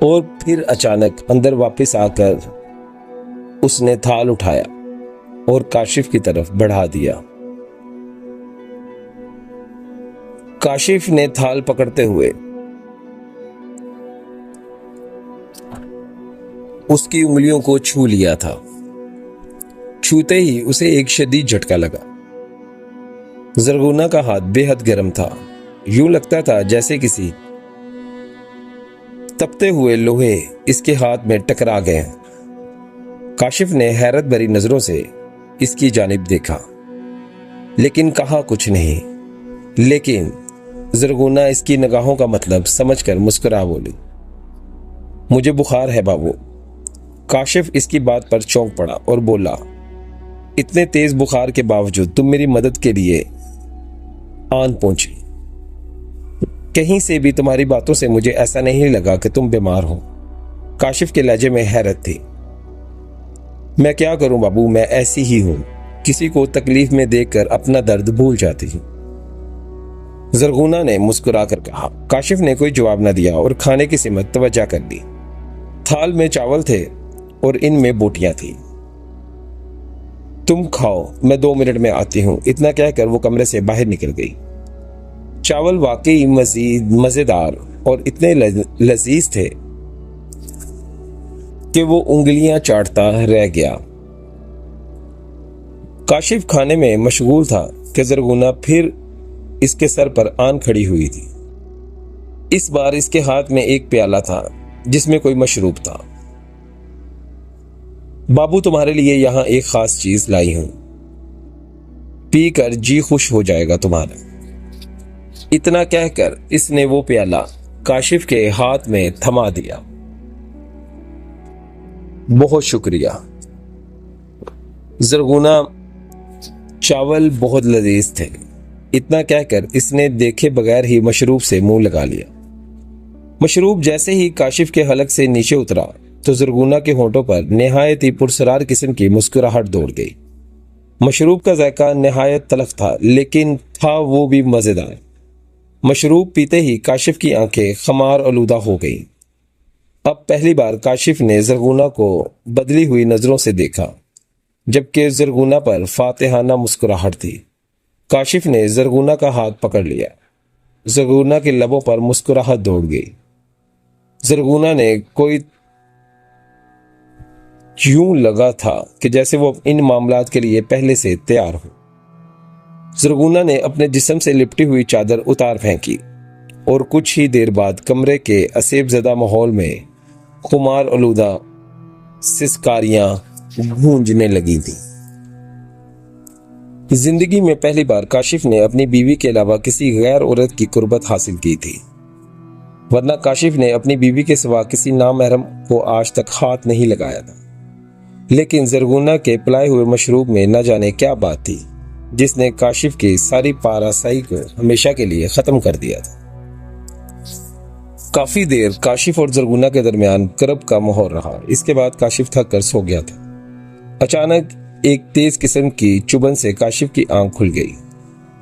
और फिर अचानक अंदर वापस आकर उसने थाल उठाया और काशिफ की तरफ बढ़ा दिया। काशिफ ने थाल पकड़ते हुए उसकी उंगलियों को छू लिया था। छूते ही उसे एक शदीद झटका लगा। जरगुना का हाथ बेहद गर्म था। यूं लगता था जैसे किसी तपते हुए लोहे इसके हाथ में टकरा गए। काशिफ ने हैरत भरी नजरों से इसकी जानिब देखा, लेकिन कहा कुछ नहीं। लेकिन जरगुना इसकी निगाहों का मतलब समझकर मुस्कुरा बोली, मुझे बुखार है बाबू। काशिफ इसकी बात पर चौंक पड़ा और बोला, इतने तेज बुखार के बावजूद तुम मेरी मदद के लिए आन पहुंची। कहीं से भी तुम्हारी बातों से मुझे ऐसा नहीं लगा कि तुम बीमार हो। काशिफ के लहजे में हैरत थी। मैं क्या करूं बाबू, मैं ऐसी ही हूं। किसी को तकलीफ में देखकर अपना दर्द भूल जाती हैं। जरगुना ने मुस्कुराकर कहा। काशिफ ने कोई जवाब न दिया और खाने की सिमत तवज्जो कर ली। थाल में चावल थे और इनमें बोटियां थी। तुम खाओ, मैं 2 मिनट में आती हूं, इतना कहकर वो कमरे से बाहर निकल गई। चावल वाकई मजेदार और इतने लजीज थे कि वो उंगलियां चाटता रह गया। काशिफ खाने में मशगूल था कि जरगुना फिर इसके सर पर आन खड़ी हुई थी। इस बार इसके हाथ में एक प्याला था जिसमें कोई मशरूब था। बाबू तुम्हारे लिए यहां एक खास चीज लाई हूं, पीकर जी खुश हो जाएगा तुम्हारा। इतना कहकर इसने वो प्याला काशिफ के हाथ में थमा दिया। बहुत शुक्रिया। जरगुना, चावल बहुत लजीज थे। इतना कहकर इसने देखे बगैर ही मशरूब से मुंह लगा लिया। मशरूब जैसे ही काशिफ के हलक से नीचे उतरा तो जरगुना के होंठों पर निहायत ही पुरसरार किस्म की मुस्कुराहट दौड़ गई। मशरूब का जायका निहायत तलख था, लेकिन था वो भी मजेदार। मशरूब पीते ही काशिफ की आंखें खमार आलूदा हो गईं। अब पहली बार काशिफ ने जरगुना को बदली हुई नजरों से देखा, जबकि जरगुना पर फातिहाना मुस्कुराहट थी। काशिफ ने जरगुना का हाथ पकड़ लिया। जरगुना के लबों पर मुस्कुराहट दौड़ गई। जरगुना ने कोई यूं लगा था कि जैसे वो इन मामलात के लिए पहले से तैयार हो। जरगुना ने अपने जिस्म से लिपटी हुई चादर उतार फेंकी और कुछ ही देर बाद कमरे के असेबजदा माहौल में खुमार आलूदा सिसकारियां गूंजने लगी थी। जिंदगी में पहली बार काशिफ ने अपनी बीवी के अलावा किसी गैर औरत की कुर्बत हासिल की थी, वरना काशिफ ने अपनी बीवी के सिवा किसी नामहरम को आज तक हाथ नहीं लगाया था। लेकिन जरगुना के पिलाए हुए मशरूब में न जाने क्या बात थी जिसने काशिफ की सारी पारासाई को हमेशा के लिए खत्म कर दिया था। काफी देर काशिफ और जरगुना के दरमियान करब का माहौल रहा। इसके बाद काशिफ थक कर सो गया था। अचानक एक तेज किस्म की चुभन से काशिफ की आंख खुल गई।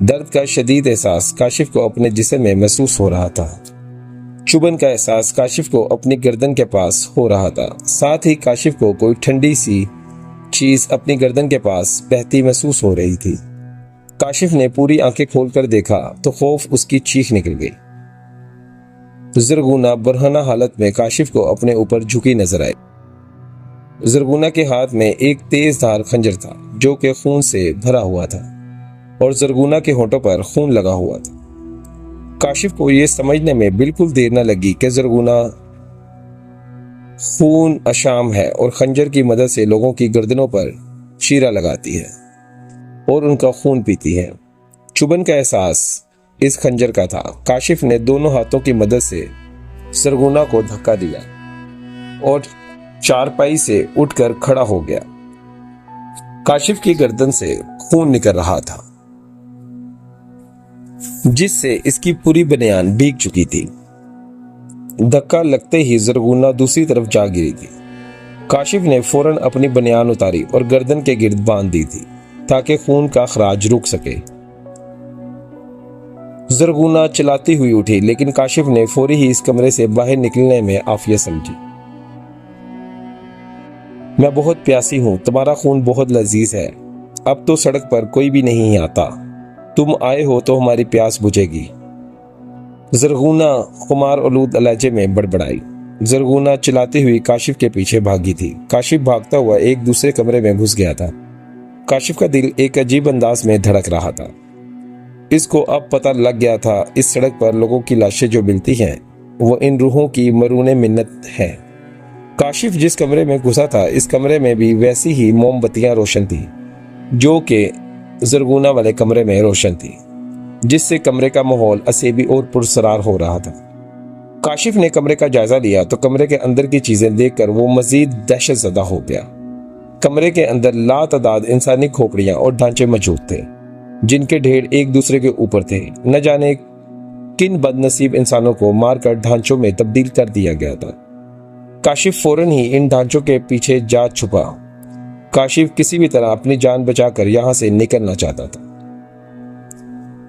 दर्द का शदीद एहसास काशिफ को अपने जिस्म में महसूस हो रहा था। चुभन का एहसास काशिफ को अपनी गर्दन के पास हो रहा था। साथ ही काशिफ को कोई ठंडी सी चीज अपनी गर्दन के पास बहती महसूस हो रही थी। काशिफ ने पूरी आंखें खोलकर देखा तो खौफ उसकी चीख निकल गई। जरगुना बरहना हालत में काशिफ को अपने ऊपर झुकी नजर आई। जरगुना के हाथ में एक तेज धार खंजर था जो कि खून से भरा हुआ था और जरगुना के होंठों पर खून लगा हुआ था। काशिफ को यह समझने में बिल्कुल देर न लगी कि जरगुना खून अशाम है और खंजर की मदद से लोगों की गर्दनों पर चीरा लगाती है और उनका खून पीती है। चुभन का एहसास इस खंजर का था। काशिफ ने दोनों हाथों की मदद से जरगुना को धक्का दिया और चारपाई से उठकर खड़ा हो गया। काशिफ की गर्दन से खून निकल रहा था जिससे इसकी पूरी बनियान भीग चुकी थी। धक्का लगते ही जरगुना दूसरी तरफ जा गिरी थी। काशिफ ने फौरन अपनी बनियान उतारी और गर्दन के गिर्द बांध दी थी ताकि खून का खराज रुक सके। जरगुना चिल्लाती हुई उठी, लेकिन काशिफ ने फौरी ही इस कमरे से बाहर निकलने में आफियत समझी। मैं बहुत प्यासी हूं, तुम्हारा खून बहुत लजीज है। अब तो सड़क पर कोई भी नहीं आता, तुम आए हो तो हमारी प्यास बुझेगी। जरगुना खुमार आलूद लहजे में बड़बड़ाई। जरगुना चिल्लाती हुई काशिफ के पीछे भागी थी। काशिफ भागता हुआ एक दूसरे कमरे में घुस गया था। काशिफ का दिल एक अजीब अंदाज में धड़क रहा था। इसको अब पता लग गया था इस सड़क पर लोगों की लाशें जो मिलती हैं वो इन रूहों की मरूने मिन्नत है। काशिफ जिस कमरे में घुसा था इस कमरे में भी वैसी ही मोमबत्तियां रोशन थी जो कि जरगुना वाले कमरे में रोशन थी, जिससे कमरे का माहौल असेबी और पुरसरार हो रहा था। काशिफ ने कमरे का जायजा लिया तो कमरे के अंदर की चीजें देखकर वो मजीद दहशतजदा हो गया। कमरे के अंदर लातादाद इंसानी खोपड़ियां और ढांचे मौजूद थे जिनके ढेर एक दूसरे के ऊपर थे। न जाने किन बदनसीब इंसानों को मारकर ढांचों में तब्दील कर दिया गया था। काशिफ फौरन ही इन ढांचों के पीछे जा छुपा काशिफ किसी भी तरह अपनी जान बचाकर यहां से निकलना चाहता था।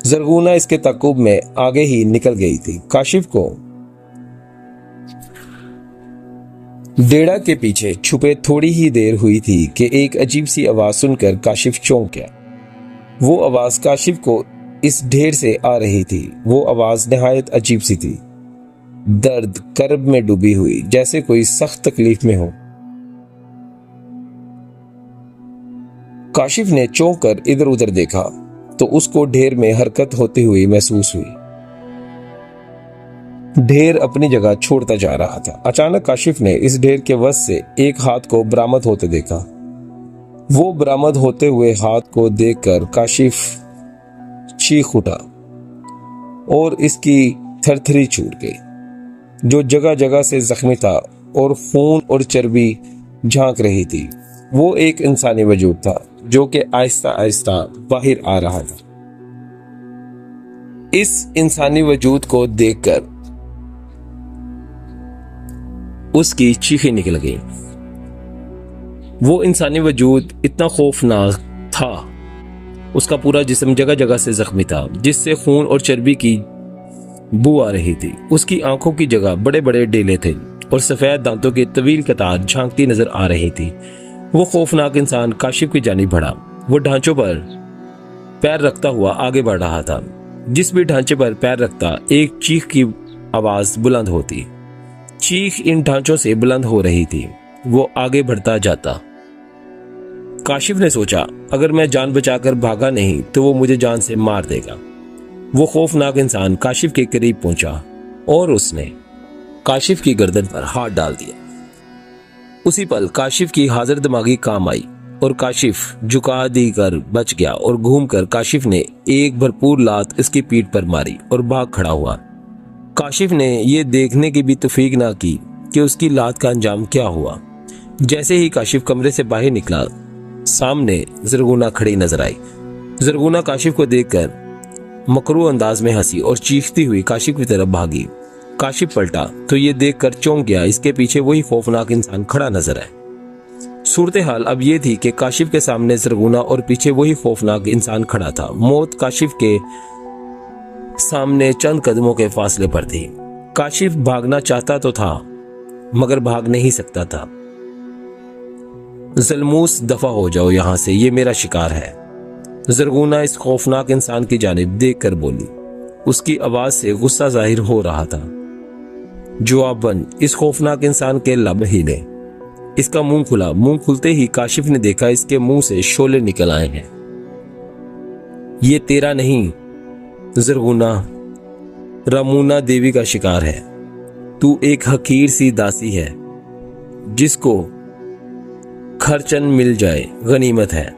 जरगुना इसके ताकुब में आगे ही निकल गई थी। काशिफ को डेड़ा के पीछे छुपे थोड़ी ही देर हुई थी कि एक अजीब सी आवाज सुनकर काशिफ चौंक गया। वो आवाज काशिफ को इस ढेर से आ रही थी। वो आवाज निहायत अजीब सी थी, दर्द कर्ब में डूबी हुई, जैसे कोई सख्त तकलीफ में हो। काशिफ ने चौंक कर इधर उधर देखा तो उसको ढेर में हरकत होती हुई महसूस हुई। ढेर अपनी जगह छोड़ता जा रहा था। अचानक काशिफ ने इस ढेर के वश से एक हाथ को बरामद होते देखा। वो बरामद होते हुए हाथ को देखकर काशिफ चीख उठा और इसकी थरथरी छूट गई। जो जगह जगह से जख्मी था और खून और चर्बी झांक रही थी, वो एक इंसानी वजूद था जो कि आहिस्ता आहिस्ता बाहर आ रहा था। इस इंसानी वजूद को देखकर उसकी चीखें निकल गई। वो इंसानी वजूद इतना खौफनाक था, उसका पूरा जिस्म जगह जगह से जख्मी था, जिससे खून और चर्बी की बू आ रही थी। उसकी आंखों की जगह बड़े बड़े डेले थे और सफेद दांतों की तवील कतार झांकती नजर आ रही थी। वो खौफनाक इंसान काशिफ की जानिब बढ़ा। वो ढांचों पर पैर रखता हुआ आगे बढ़ रहा था। जिस भी ढांचे पर पैर रखता, एक चीख की आवाज बुलंद होती। चीख इन ढांचों से बुलंद हो रही थी। वो आगे बढ़ता जाता। काशिफ ने सोचा, अगर मैं जान बचाकर भागा नहीं तो वो मुझे जान से मार देगा। वो खौफनाक इंसान काशिफ के करीब पहुंचा और उसने काशिफ की गर्दन पर हाथ डाल दिया। उसी पल काशिफ की हाजिर दिमागी काम आई और काशिफ झुका दी कर बच गया और घूमकर काशिफ ने एक भरपूर लात इसकी पीठ पर मारी और भाग खड़ा हुआ। काशिफ ने यह देखने की भी तौफीक ना की कि उसकी लात का अंजाम क्या हुआ। जैसे ही काशिफ कमरे से बाहर निकला, सामने जरगुना खड़ी नजर आई। जरगुना काशिफ को देखकर मकरू अंदाज में हंसी और चीखती हुई काशिफ की तरफ भागी। काशिफ पलटा तो ये देखकर चौंक गया, इसके पीछे वही खौफनाक इंसान खड़ा नजर आया। सूरत हाल अब ये थी कि काशिफ के सामने जरगुना और पीछे वही खौफनाक इंसान खड़ा था। मौत काशिफ के सामने चंद कदमों के फासले पर थी। काशिफ भागना चाहता तो था मगर भाग नहीं सकता था। ज़लमूस, दफा हो जाओ यहां से, ये मेरा शिकार है। जरगुना इस खौफनाक इंसान की जानिब देखकर बोली। उसकी आवाज से गुस्सा जाहिर हो रहा था। जवाबन इस खौफनाक इंसान के लब हिले। इसका मुंह खुला। मुंह खुलते ही काशिफ ने देखा इसके मुंह से शोले निकल आए हैं। ये तेरा नहीं जरगुना, रामूना देवी का शिकार है। तू एक हकीर सी दासी है जिसको खरचन मिल जाए गनीमत है।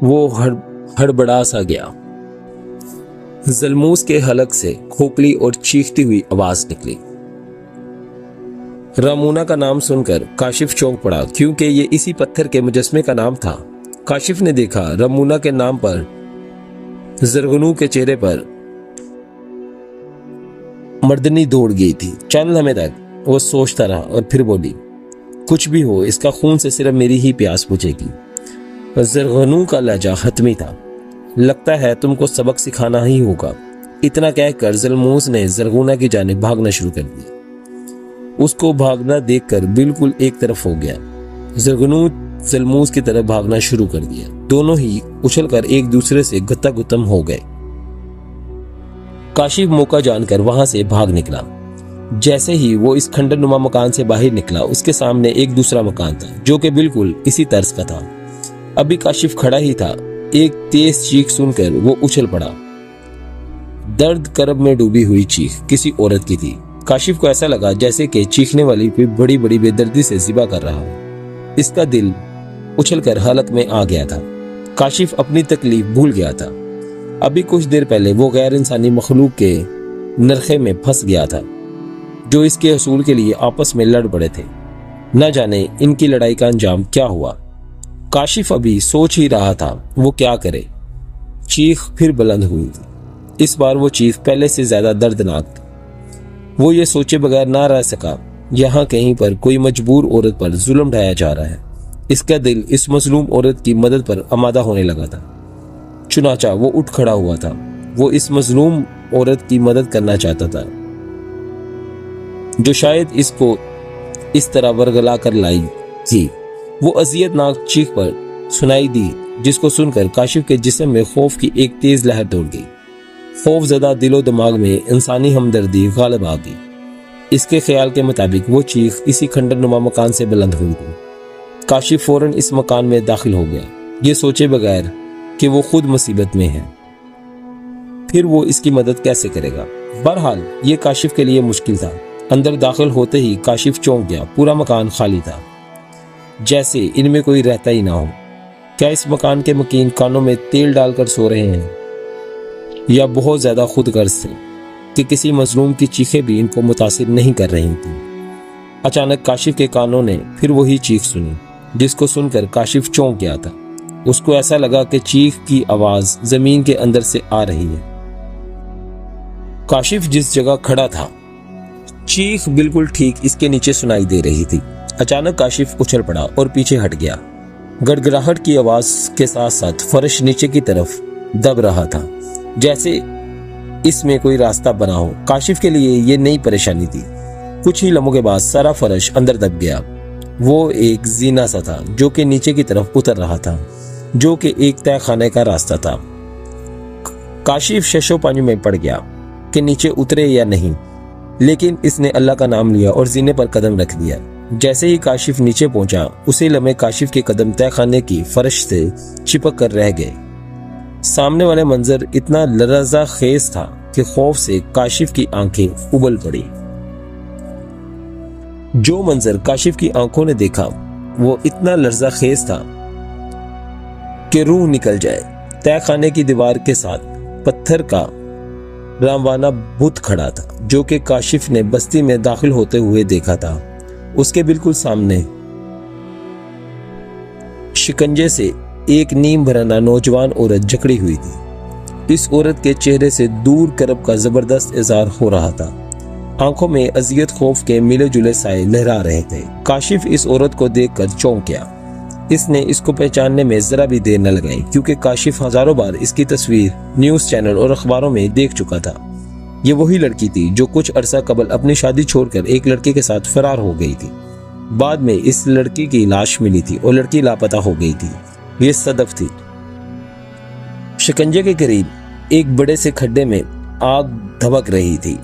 वो हड़बड़ा सा गया। ज़लमूस के हलक से खोखली और चीखती हुई आवाज निकली। रामूना का नाम सुनकर काशिफ चौंक पड़ा, क्योंकि ये इसी पत्थर के मुजस्मे का नाम था। काशिफ ने देखा रामूना के नाम पर जरगुनू के चेहरे पर मर्दनी दौड़ गई थी। चंद लम्हे तक वो सोचता रहा और फिर बोली, कुछ भी हो, इसका खून से सिर्फ मेरी ही प्यास बुझेगी। जरगुनू का लहजा हतमी था। लगता है तुमको सबक सिखाना ही होगा। इतना कहकर ज़लमूस ने जरगुना की जानिब भागना शुरू कर दिया। उसको भागना देखकर बिल्कुल एक तरफ हो गया। जरगुनू ज़लमूस की तरफ भागना शुरू कर दिया। दोनों ही उछलकर एक दूसरे से गत्ता गुत्तम हो गए। काशिफ मौका जानकर वहां से भाग निकला। जैसे ही वो इस खंडरनुमा मकान से बाहर निकला, उसके सामने एक दूसरा मकान था जो कि बिल्कुल इसी तर्ज का था। अभी काशिफ खड़ा ही था, एक तेज चीख सुनकर वो उछल पड़ा। दर्द करब में डूबी हुई चीख किसी औरत की थी। काशिफ को ऐसा लगा जैसे कि चीखने वाली भी बड़ी बड़ी बेदर्दी से ज़िबा कर रहा हो। इसका दिल उछलकर हालत में आ गया था। काशिफ अपनी तकलीफ भूल गया था। अभी कुछ देर पहले वो गैर इंसानी मखलूक के नरखे में फंस गया था जो इसके असूल के लिए आपस में लड़ पड़े थे। न जाने इनकी लड़ाई का अंजाम क्या हुआ। काशिफ अभी सोच ही रहा था वो क्या करे। चीख फिर बुलंद हुई। इस बार वो चीख पहले से ज्यादा दर्दनाक थी। वो ये सोचे बगैर ना रह सका, यहाँ कहीं पर कोई मजबूर औरत पर जुल्म ढाया जा रहा है। इसका दिल इस मजलूम औरत की मदद पर आमादा होने लगा था। चुनाचा वो उठ खड़ा हुआ था। वो इस मजलूम औरत की मदद करना चाहता था, जो शायद इसको इस तरह वरगला कर लाई थी। वो अजियतनाक चीख पर सुनाई दी, जिसको सुनकर काशिफ के जिस्म में खौफ की एक तेज लहर दौड़ गई। खौफजदा दिलो दिमाग में इंसानी हमदर्दी गालिब आ गई। इसके ख्याल के मुताबिक वो चीख इसी खंडर नुमा मकान से बुलंद हुई थी। काशिफ फौरन इस मकान में दाखिल हो गया, ये सोचे बगैर कि वो खुद मुसीबत में है, फिर वो इसकी मदद कैसे करेगा। बहरहाल ये काशिफ के लिए मुश्किल था। अंदर दाखिल होते ही काशिफ चौंक गया। पूरा मकान खाली था, जैसे इनमें कोई रहता ही ना हो। क्या इस मकान के मकीन कानों में तेल डालकर सो रहे हैं, या बहुत ज्यादा खुदगर्ज थे कि किसी मजलूम की चीखें भी इनको मुतासिर नहीं कर रही थी। अचानक काशिफ के कानों ने फिर वही चीख सुनी, जिसको सुनकर काशिफ चौंक गया था। उसको ऐसा लगा कि चीख की आवाज जमीन के अंदर से आ रही है। काशिफ जिस जगह खड़ा था, चीख बिल्कुल ठीक इसके नीचे सुनाई दे रही थी। अचानक काशिफ उछल पड़ा और पीछे हट गया। गड़गड़ाहट की आवाज के साथ साथ फर्श नीचे की तरफ दब रहा था, जैसे इसमें कोई रास्ता बना हो। काशिफ के लिए ये नई परेशानी थी। कुछ ही लम्हों के बाद सारा फर्श अंदर दब गया। वो एक जीना सा था जो कि नीचे की तरफ उतर रहा था, जो कि एक तय खाने का रास्ता था। काशिफ शशो पानी में पड़ गया कि नीचे उतरे या नहीं, लेकिन इसने अल्लाह का नाम लिया और जीने पर कदम रख दिया। जैसे ही काशिफ नीचे पहुंचा, उसी लम्हे काशिफ के कदम तय खाने की फर्श से चिपक कर रह गए। सामने वाले मंजर इतना लर्जा खेज था कि खौफ से काशिफ की आंखें उबल पड़ी। जो मंजर काशिफ की आंखों ने देखा वो इतना लर्जा खेज था कि रूह निकल जाए। तय खाने की दीवार के साथ पत्थर का रामवाना बुत खड़ा था, जो कि काशिफ ने बस्ती में दाखिल होते हुए देखा था। उसके बिल्कुल सामने शिकंजे से एक नीम भराना नौजवान औरत जकड़ी हुई थी। इस औरत के चेहरे से दूर करब का जबरदस्त इज़हार हो रहा था। आंखों में अजियत खौफ के मिले जुले साए लहरा रहे थे। काशिफ इस औरत को देखकर चौंक गया। इसने इसको पहचानने में जरा भी देर न लगाई, क्योंकि काशिफ हजारों बार इसकी तस्वीर न्यूज चैनल और अखबारों में देख चुका था। ये वही लड़की थी जो कुछ अरसा कबल अपनी शादी छोड़कर एक लड़के के साथ फरार हो गई थी। बाद में इस लड़की की लाश मिली थी और लड़की लापता हो गई थी। ये सदफ थी। शिकंजे के करीब एक बड़े से खड्डे में आग धबक रही थी।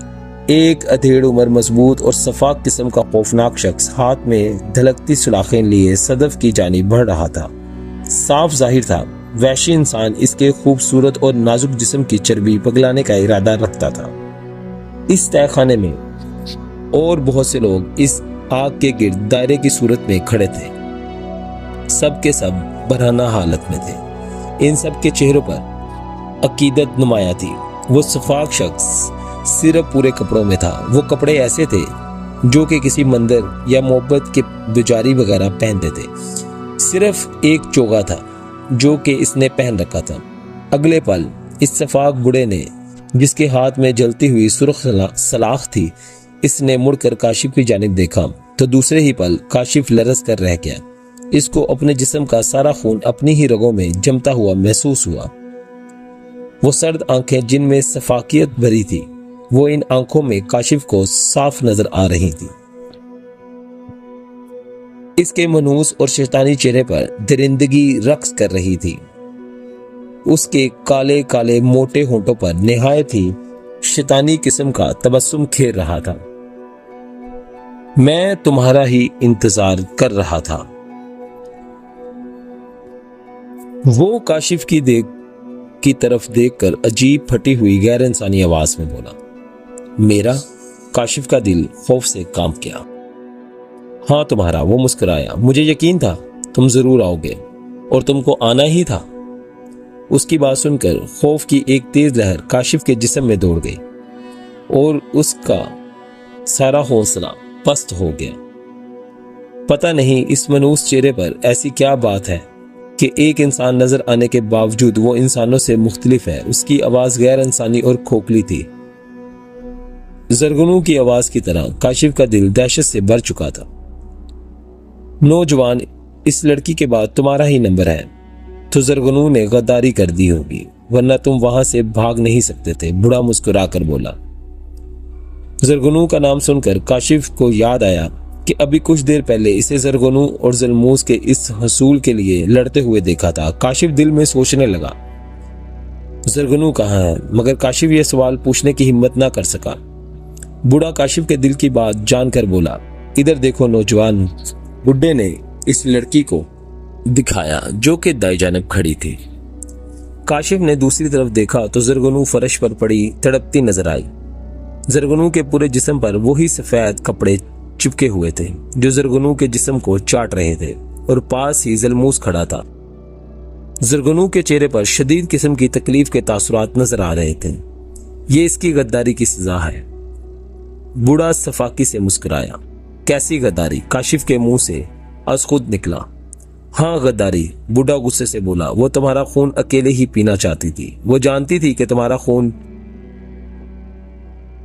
एक अधेड़ उम्र, मजबूत और सफाक किस्म का खौफनाक शख्स हाथ में धलकती सुलाखें लिए सदफ की जानिब बढ़ रहा था। साफ जाहिर था वहशी इंसान इसके खूबसूरत और नाजुक जिस्म की चर्बी पगलाने का इरादा रखता था। इस तहखाने में और बहुत से लोग इस आग के गिर्द दायरे की सूरत में खड़े थे। सब के सब बरहना हालत में थे। इन सब के चेहरों पर अकीदत नुमाया थी। वो सफाक शख्स सिर्फ पूरे कपड़ों में था। वो कपड़े ऐसे थे जो कि किसी मंदिर या मोहब्बत के पुजारी वगैरह पहनते थे। सिर्फ एक चोगा था जो कि इसने पहन रखा था। अगले पल इस सफाक बुढ़े ने, जिसके हाथ में जलती हुई सुर्ख सलाख थी, इसने मुड़कर काशिफ की जानिब देखा तो दूसरे ही पल काशिफ लरस कर रह गया। इसको अपने जिस्म का सारा खून अपनी ही रगों में जमता हुआ महसूस हुआ। वो सर्द आंखें जिनमें सफाकियत भरी थी, वो इन आंखों में काशिफ को साफ नजर आ रही थी। इसके मनूस और शैतानी चेहरे पर दरिंदगी रक्स कर रही थी। उसके काले काले मोटे होंठों पर निहायत ही शैतानी किस्म का तबस्सुम खेर रहा था। मैं तुम्हारा ही इंतजार कर रहा था। वो काशिफ की तरफ देखकर अजीब फटी हुई गैर इंसानी आवाज में बोला, मेरा? काशिफ का दिल खौफ से कांप गया। हाँ तुम्हारा। वो मुस्कुराया। मुझे यकीन था तुम जरूर आओगे और तुमको आना ही था। उसकी बात सुनकर खौफ की एक तेज लहर काशिफ के जिस्म में दौड़ गई और उसका सारा हौसला पस्त हो गया। पता नहीं इस मनूस चेहरे पर ऐसी क्या बात है कि एक इंसान नजर आने के बावजूद वो इंसानों से मुख्तलिफ है। उसकी आवाज गैर इंसानी और खोखली थी, जरगुनों की आवाज की तरह। काशिफ का दिल दहशत से भर चुका था। नौजवान इस लड़की के बाद तुम्हारा ही नंबर है तो जरगनू ने गद्दारी कर दी होगी, वरना तुम वहां से भाग नहीं सकते थे, बूढ़ा मुस्कुराकर बोला। जरगनू का नाम सुनकर काशिफ को याद आया कि अभी कुछ देर पहले इसे जरगनू और जलमूस के इस हसूल के लिए लड़ते हुए देखा था। काशिफ दिल में सोचने लगा, जरगनू कहाँ है, मगर काशिफ यह सवाल पूछने की हिम्मत ना कर सका। बूढ़ा काशिफ के दिल की बात जानकर बोला, इधर देखो नौजवान। बुड्ढे ने इस लड़की को दिखाया जो कि दाई जानब खड़ी थी। काशिफ ने दूसरी तरफ देखा तो जरगनू फर्श पर पड़ी तड़पती नजर आई। जरगनू के पूरे जिस्म पर वही सफेद कपड़े चिपके हुए थे जो जरगनू के जिस्म को चाट रहे थे, और पास ही जलमूस खड़ा था। जरगनू के चेहरे पर शदीद किस्म की तकलीफ के तासुरात नजर आ रहे थे। ये इसकी गद्दारी की सजा है। बूढ़ा सफाकी से मुस्कुराया। कैसी गद्दारी? काशिफ के मुंह से आज खुद निकला। हाँ गद्दारी, बूढ़ा गुस्से से बोला। वो तुम्हारा खून अकेले ही पीना चाहती थी। वो जानती थी कि तुम्हारा खून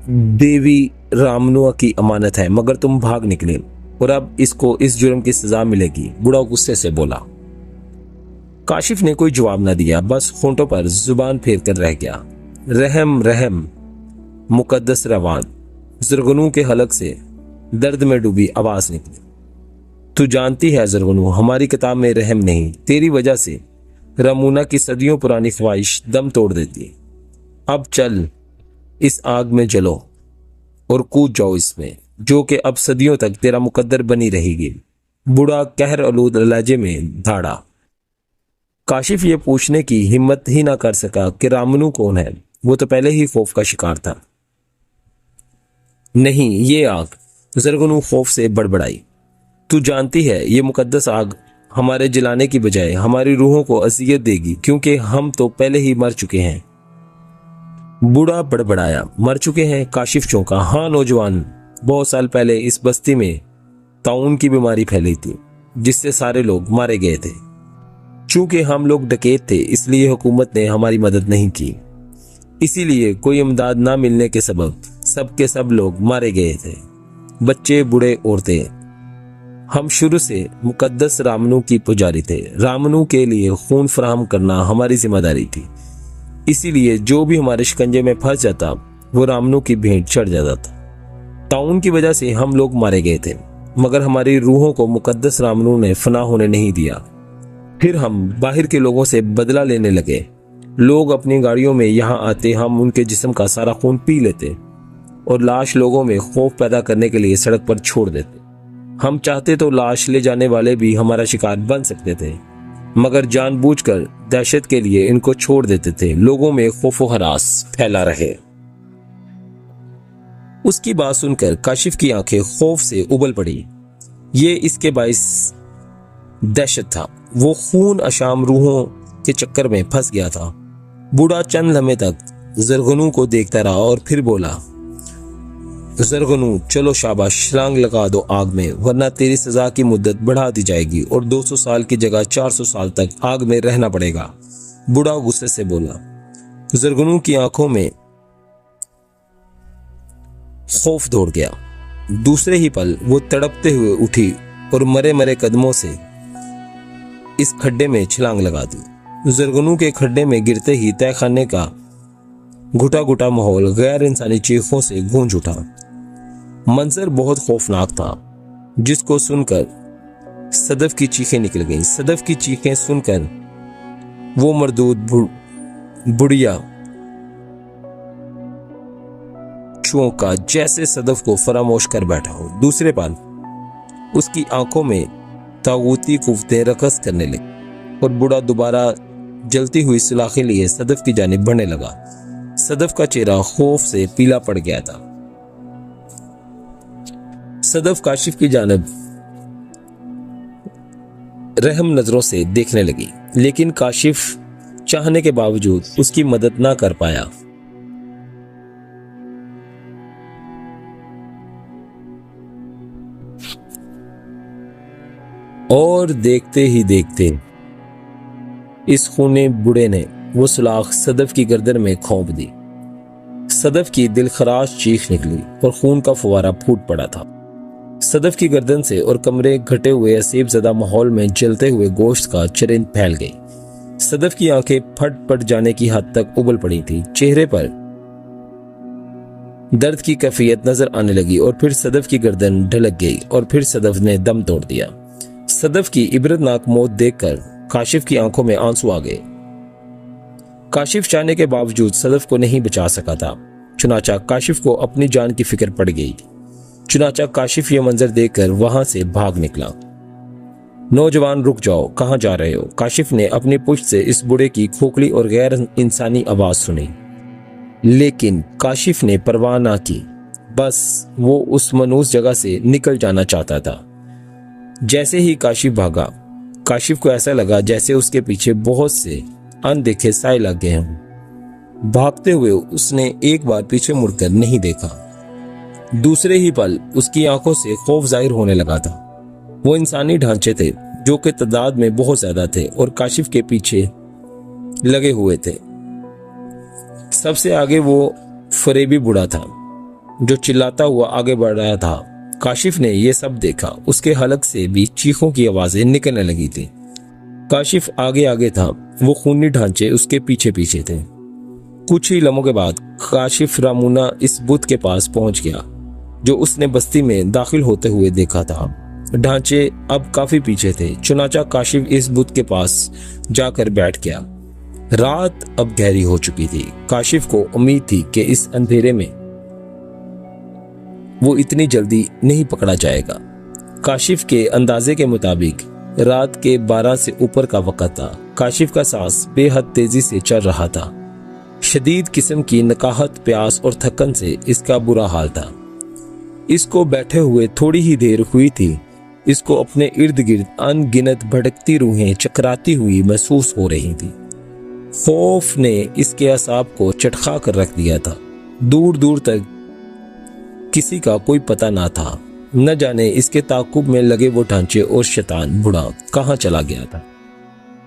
देवी रामनुआ की अमानत है, मगर तुम भाग निकले और अब इसको इस जुर्म की सजा मिलेगी, बूढ़ा गुस्से से बोला। काशिफ ने कोई जवाब न दिया, बस होंठों पर जुबान फेर कर रह गया। रहम रहम मुकद्दस रवान। जरगनू के हलक से दर्द में डूबी आवाज निकली। तू जानती है जरगनू, हमारी किताब में रहम नहीं। तेरी वजह से रमूना की सदियों पुरानी ख्वाहिश दम तोड़ देती। अब चल इस आग में जलो और कूद जाओ इसमें, जो कि अब सदियों तक तेरा मुकद्दर बनी रहेगी। बूढ़ा कहर आलूद लहजे में धाड़ा। काशिफ ये पूछने की हिम्मत ही ना कर सका कि रामनू कौन है। वो तो पहले ही खौफ का शिकार था। नहीं, ये आग। जरगनू खौफ से बड़बड़ाई। तू जानती है ये मुकद्दस आग हमारे जलाने की बजाय हमारी रूहों को अजियत देगी, क्योंकि हम तो पहले ही मर चुके हैं। बूढ़ा बड़बड़ाया। मर चुके हैं? काशिफ चौंका। हाँ नौजवान, बहुत साल पहले इस बस्ती में ताउन की बीमारी फैली थी, जिससे सारे लोग मारे गए थे। चूंकि हम लोग डकैत थे, इसलिए हुकूमत ने हमारी मदद नहीं की। इसीलिए कोई इमदाद ना मिलने के सबब सब के सब लोग मारे गए थे, बच्चे, बूढ़े, औरतें। हम शुरू से मुकद्दस रामनू की पुजारी थे। रामनू के लिए खून फराहम करना हमारी जिम्मेदारी थी। इसीलिए जो भी हमारे शिकंजे में फंस जाता वो रामनू की भेंट चढ़ जाता था। ताउन की वजह से हम लोग मारे गए थे, मगर हमारी रूहों को मुकद्दस रामनू ने फना होने नहीं दिया। फिर हम बाहर के लोगों से बदला लेने लगे। लोग अपनी गाड़ियों में यहाँ आते, हम उनके जिस्म का सारा खून पी लेते और लाश लोगों में खौफ पैदा करने के लिए सड़क पर छोड़ देते। हम चाहते तो लाश ले जाने वाले भी हमारा शिकार बन सकते थे, मगर जानबूझकर दहशत के लिए इनको छोड़ देते थे। लोगों में खौफ व हरास फैला रहे। उसकी बात सुनकर काशिफ की आंखें खौफ से उबल पड़ी। ये इसके बाइस दहशत था। वो खून अशाम रूहों के चक्कर में फंस गया था। बूढ़ा चंद लम्हे तक जरगनू को देखता रहा और फिर बोला, जरगनू चलो शाबाश, छलांग लगा दो आग में, वरना तेरी सजा की मुद्दत बढ़ा दी जाएगी और 200 साल की जगह 400 साल तक आग में रहना पड़ेगा। बूढ़ा गुस्से से बोला। जरगनू की आंखों में खौफ दौड़ गया। दूसरे ही पल वो तड़पते हुए उठी और मरे मरे कदमों से इस खड्डे में छलांग लगा दी। जरगनू के खड्डे में गिरते ही तहखाने का घुटा घुटा माहौल गैर इंसानी चीखों से गूंज उठा। मंजर बहुत खौफनाक था, जिसको सुनकर सदफ की चीखें निकल गईं। सदफ की चीखें सुनकर वो मरदूद बुढ़िया चौंका, जैसे सदफ को फरामोश कर बैठा हो। दूसरे पल उसकी आंखों में तागूती कुव्वतें रकस करने लगी और बूढ़ा दोबारा जलती हुई सुलाखें लिए सदफ की जानिब बढ़ने लगा। सदफ का चेहरा खौफ से पीला पड़ गया था। सदफ काशिफ की जानिब रहम नजरों से देखने लगी, लेकिन काशिफ चाहने के बावजूद उसकी मदद ना कर पाया। और देखते ही देखते इस खूने बूढ़े ने वो सुलाख सदफ की गर्दन में खोप दी। सदफ की दिलखराश चीख निकली और खून का फुवारा फूट पड़ा था। सदफ की गर्दन से और कमरे घटे हुए असीब ज़दा माहौल में जलते हुए गोश्त का चरिंद फैल गई। सदफ की आंखें फट पट जाने की हद तक उबल पड़ी थी। चेहरे पर दर्द की कैफियत नजर आने लगी और फिर सदफ की गर्दन ढलक गई और फिर सदफ ने दम तोड़ दिया। सदफ की इबरतनाक मौत देखकर काशिफ की आंखों में आंसू आ गए। काशिफ चाहने के बावजूद सदफ को नहीं बचा सका था। चुनाचा काशिफ को अपनी जान की फिक्र पड़ गई। चुनाचा काशिफ ये मंजर देखकर वहां से भाग निकला। नौजवान रुक जाओ, कहां जा रहे हो? काशिफ ने अपनी पुश्त से इस बूढ़े की खोखली और गैर इंसानी आवाज सुनी, लेकिन काशिफ ने परवाह ना की। बस वो उस मनूस जगह से निकल जाना चाहता था। जैसे ही काशिफ भागा, काशिफ को ऐसा लगा जैसे उसके पीछे बहुत से अनदेखे साए लग गए हों। भागते हुए उसने एक बार पीछे मुड़कर नहीं देखा। दूसरे ही पल उसकी आंखों से खौफ जाहिर होने लगा था। वो इंसानी ढांचे थे जो कि तादाद में बहुत ज्यादा थे और काशिफ के पीछे लगे हुए थे। सबसे आगे वो फरेबी बूढ़ा था जो चिल्लाता हुआ आगे बढ़ रहा था। काशिफ ने यह सब देखा। उसके हलक से भी चीखों की आवाजें निकलने लगी थी। काशिफ आगे आगे था, वो खूनी ढांचे उसके पीछे पीछे थे। कुछ ही लम्हों के बाद काशिफ रामूना इस बुत के पास पहुंच गया जो उसने बस्ती में दाखिल होते हुए देखा था। ढांचे अब काफी पीछे थे। चुनाचा काशिफ इस बुत के पास जाकर बैठ गया। रात अब गहरी हो चुकी थी। काशिफ को उम्मीद थी कि इस अंधेरे में वो इतनी जल्दी नहीं पकड़ा जाएगा। काशिफ के अंदाजे के मुताबिक रात के 12 से ऊपर का वक्त था। काशिफ का सांस बेहद तेजी से चल रहा था। शदीद किस्म की नकाहत, प्यास और थकन से इसका बुरा हाल था। इसको बैठे हुए थोड़ी ही देर हुई थी। इसको अपने इर्द गिर्द अनगिनत भटकती रूहें चकराती हुई महसूस हो रही थी। खौफ ने इसके असाब को चटखा कर रख दिया था। दूर दूर तक किसी का कोई पता ना था। न जाने इसके ताकुब में लगे वो ढांचे और शैतान बूढ़ा कहाँ चला गया था।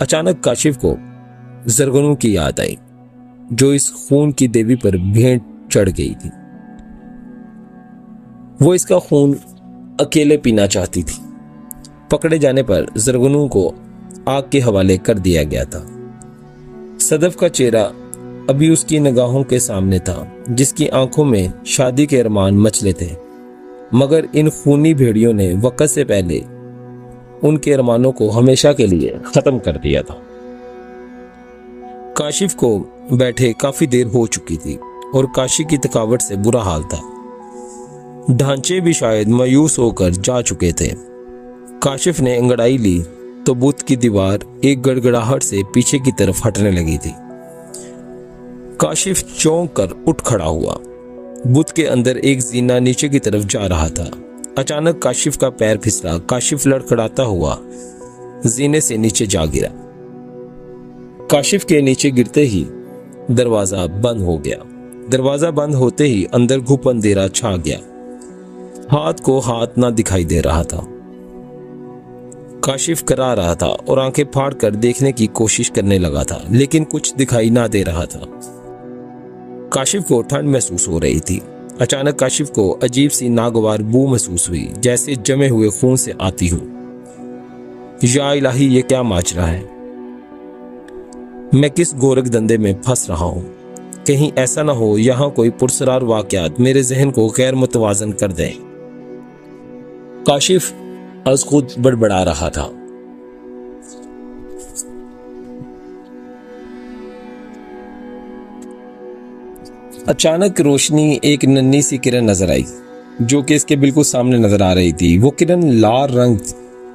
अचानक काशिफ को जरगनू की याद आई जो इस खून की देवी पर भेंट चढ़ गई थी। वो इसका खून अकेले पीना चाहती थी। पकड़े जाने पर जरगनू को आग के हवाले कर दिया गया था। सदफ का चेहरा अभी उसकी निगाहों के सामने था, जिसकी आंखों में शादी के अरमान मचले थे, मगर इन खूनी भेड़ियों ने वक्त से पहले उनके अरमानों को हमेशा के लिए खत्म कर दिया था। काशिफ को बैठे काफी देर हो चुकी थी और काशी की थकावट से बुरा हाल था। ढांचे भी शायद मायूस होकर जा चुके थे। काशिफ ने अंगड़ाई ली तो बुत की दीवार एक गड़गड़ाहट से पीछे की तरफ हटने लगी थी। काशिफ चौंक कर उठ खड़ा हुआ। बुत के अंदर एक जीना नीचे की तरफ जा रहा था। अचानक काशिफ का पैर फिसला। काशिफ लड़खड़ाता हुआ जीने से नीचे जा गिरा। काशिफ के नीचे गिरते ही दरवाजा बंद हो गया। दरवाजा बंद होते ही अंदर घुप अंधेरा छा गया। हाथ को हाथ ना दिखाई दे रहा था। काशिफ करा रहा था और आंखें फाड़ कर देखने की कोशिश करने लगा था, लेकिन कुछ दिखाई ना दे रहा था। काशिफ को ठंड महसूस हो रही थी। अचानक काशिफ को अजीब सी नागवार बू महसूस हुई, जैसे जमे हुए खून से आती हो। या इलाही, ये क्या माजरा है? मैं किस गोरख धंधे में फंस रहा हूं? कहीं ऐसा ना हो यहां कोई पुरसरार वाकयात मेरे जहन को गैर मुतवाजन कर दें। काशिफ आज खुद बड़बड़ा रहा था। अचानक रोशनी एक नन्ही सी किरण नजर आई जो कि इसके बिल्कुल सामने नजर आ रही थी। वो किरण लाल रंग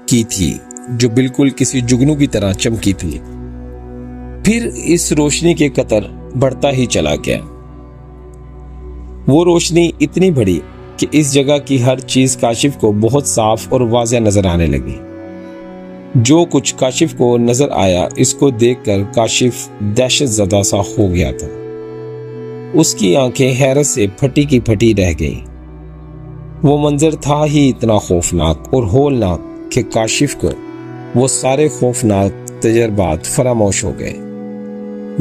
की थी जो बिल्कुल किसी जुगनू की तरह चमकी थी। फिर इस रोशनी के कतर बढ़ता ही चला गया। वो रोशनी इतनी बड़ी कि इस जगह की हर चीज काशिफ को बहुत साफ और वाज़ेह नजर आने लगी। जो कुछ काशिफ को नजर आया, इसको देखकर काशिफ दहशत ज़दा सा हो गया था। उसकी आंखें हैरत से फटी की फटी रह गईं। वो मंजर था ही इतना खौफनाक और होलनाक कि काशिफ को वो सारे खौफनाक तजर्बात फरामोश हो गए।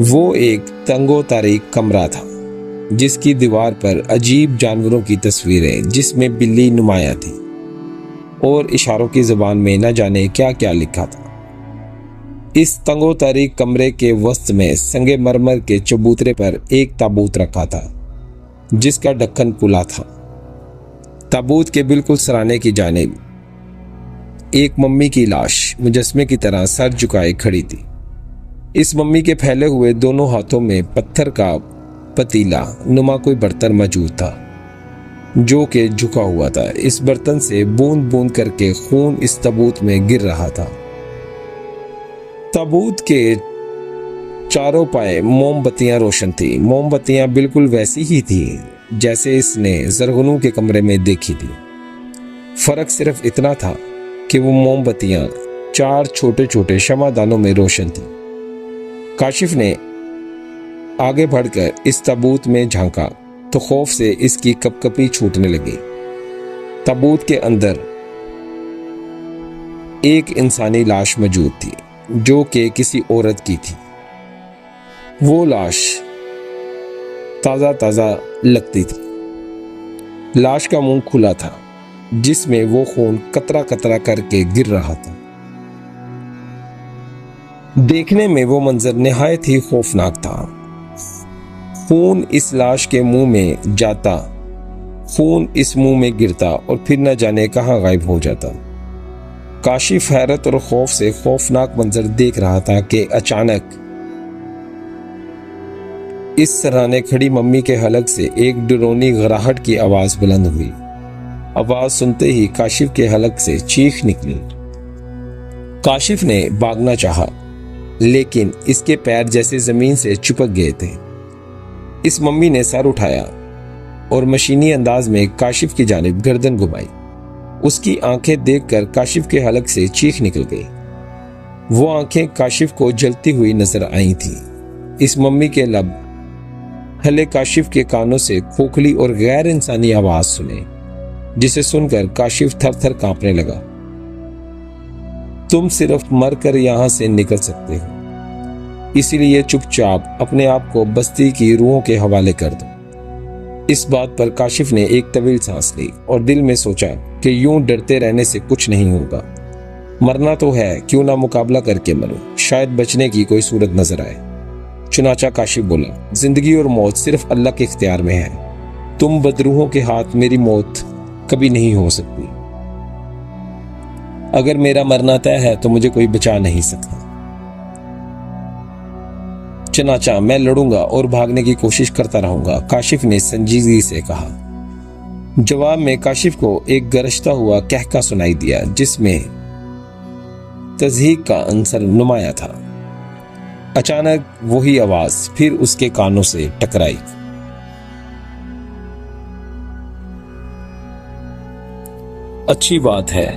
वो एक तंगो तारीक कमरा था जिसकी दीवार पर अजीब जानवरों की तस्वीरें, जिसमें बिल्ली नुमाया थी, और इशारों की ज़बान में न जाने क्या क्या लिखा था। इस तंगो तारीक कमरे के वस्त में संगे मरमर के चबूतरे पर एक ताबूत रखा था जिसका ढक्कन खुला था। ताबूत के बिल्कुल सराने की जानिब एक मम्मी की लाश मुजस्मे की तरह सर झुकाए खड़ी थी। इस मम्मी के फैले हुए दोनों हाथों में पत्थर का पतीला नुमा कोई बर्तन मौजूद था जो कि झुका हुआ था। इस बर्तन से बूंद बूंद करके खून इस ताबूत में गिर रहा था। ताबूत के चारों पाए मोमबत्तियां रोशन थी। मोमबत्तियां बिल्कुल वैसी ही थी जैसे इसने जरगुनू के कमरे में देखी थी। फर्क सिर्फ इतना था कि वो मोमबत्तियां 4 छोटे छोटे शमादानों में रोशन थी। काशिफ ने आगे बढ़कर इस ताबूत में झांका तो खौफ से इसकी कपकपी छूटने लगी। ताबूत के अंदर एक इंसानी लाश मौजूद थी जो कि किसी औरत की थी। वो लाश ताज़ा ताज़ा लगती थी। लाश का मुंह खुला था जिसमें वो खून कतरा कतरा करके गिर रहा था। देखने में वो मंजर निहायत ही खौफनाक था। खून इस लाश के मुंह में जाता, खून इस मुंह में गिरता और फिर न जाने कहां गायब हो जाता। काशिफ हैरत और खौफ से खौफनाक मंजर देख रहा था कि अचानक इस सराहने खड़ी मम्मी के हलक से एक डरौनी गराहट की आवाज बुलंद हुई। आवाज सुनते ही काशिफ के हलक से चीख निकली। काशिफ ने भागना चाहा लेकिन इसके पैर जैसे जमीन से चिपक गए थे। इस मम्मी ने सर उठाया और मशीनी अंदाज में काशिफ की जानिब गर्दन घुमाई। उसकी आंखें देखकर काशिफ के हलक से चीख निकल गई। वो आंखें काशिफ को जलती हुई नजर आई थी। इस मम्मी के लब हले काशिफ के कानों से खोखली और गैर इंसानी आवाज सुने जिसे सुनकर काशिफ थर थर कांपने लगा। तुम सिर्फ मरकर यहां से निकल सकते हो, इसीलिए चुपचाप अपने आप को बस्ती की रूहों के हवाले कर दो। इस बात पर काशिफ ने एक तवील सांस ली और दिल में सोचा कि यूं डरते रहने से कुछ नहीं होगा। मरना तो है, क्यों ना मुकाबला करके मरो, शायद बचने की कोई सूरत नजर आए। चुनाचा काशिफ बोला, जिंदगी और मौत सिर्फ अल्लाह के इख्तियार में है। तुम बदरूहों के हाथ मेरी मौत कभी नहीं हो सकती। अगर मेरा मरना तय है तो मुझे कोई बचा नहीं सकता। चनाचा मैं लड़ूंगा और भागने की कोशिश करता रहूंगा, काशिफ ने संजीदगी से कहा। जवाब में काशिफ को एक गरजता हुआ कहका सुनाई दिया जिसमें तज़हीक का अंसर नुमाया था। अचानक वही आवाज फिर उसके कानों से टकराई। अच्छी बात है,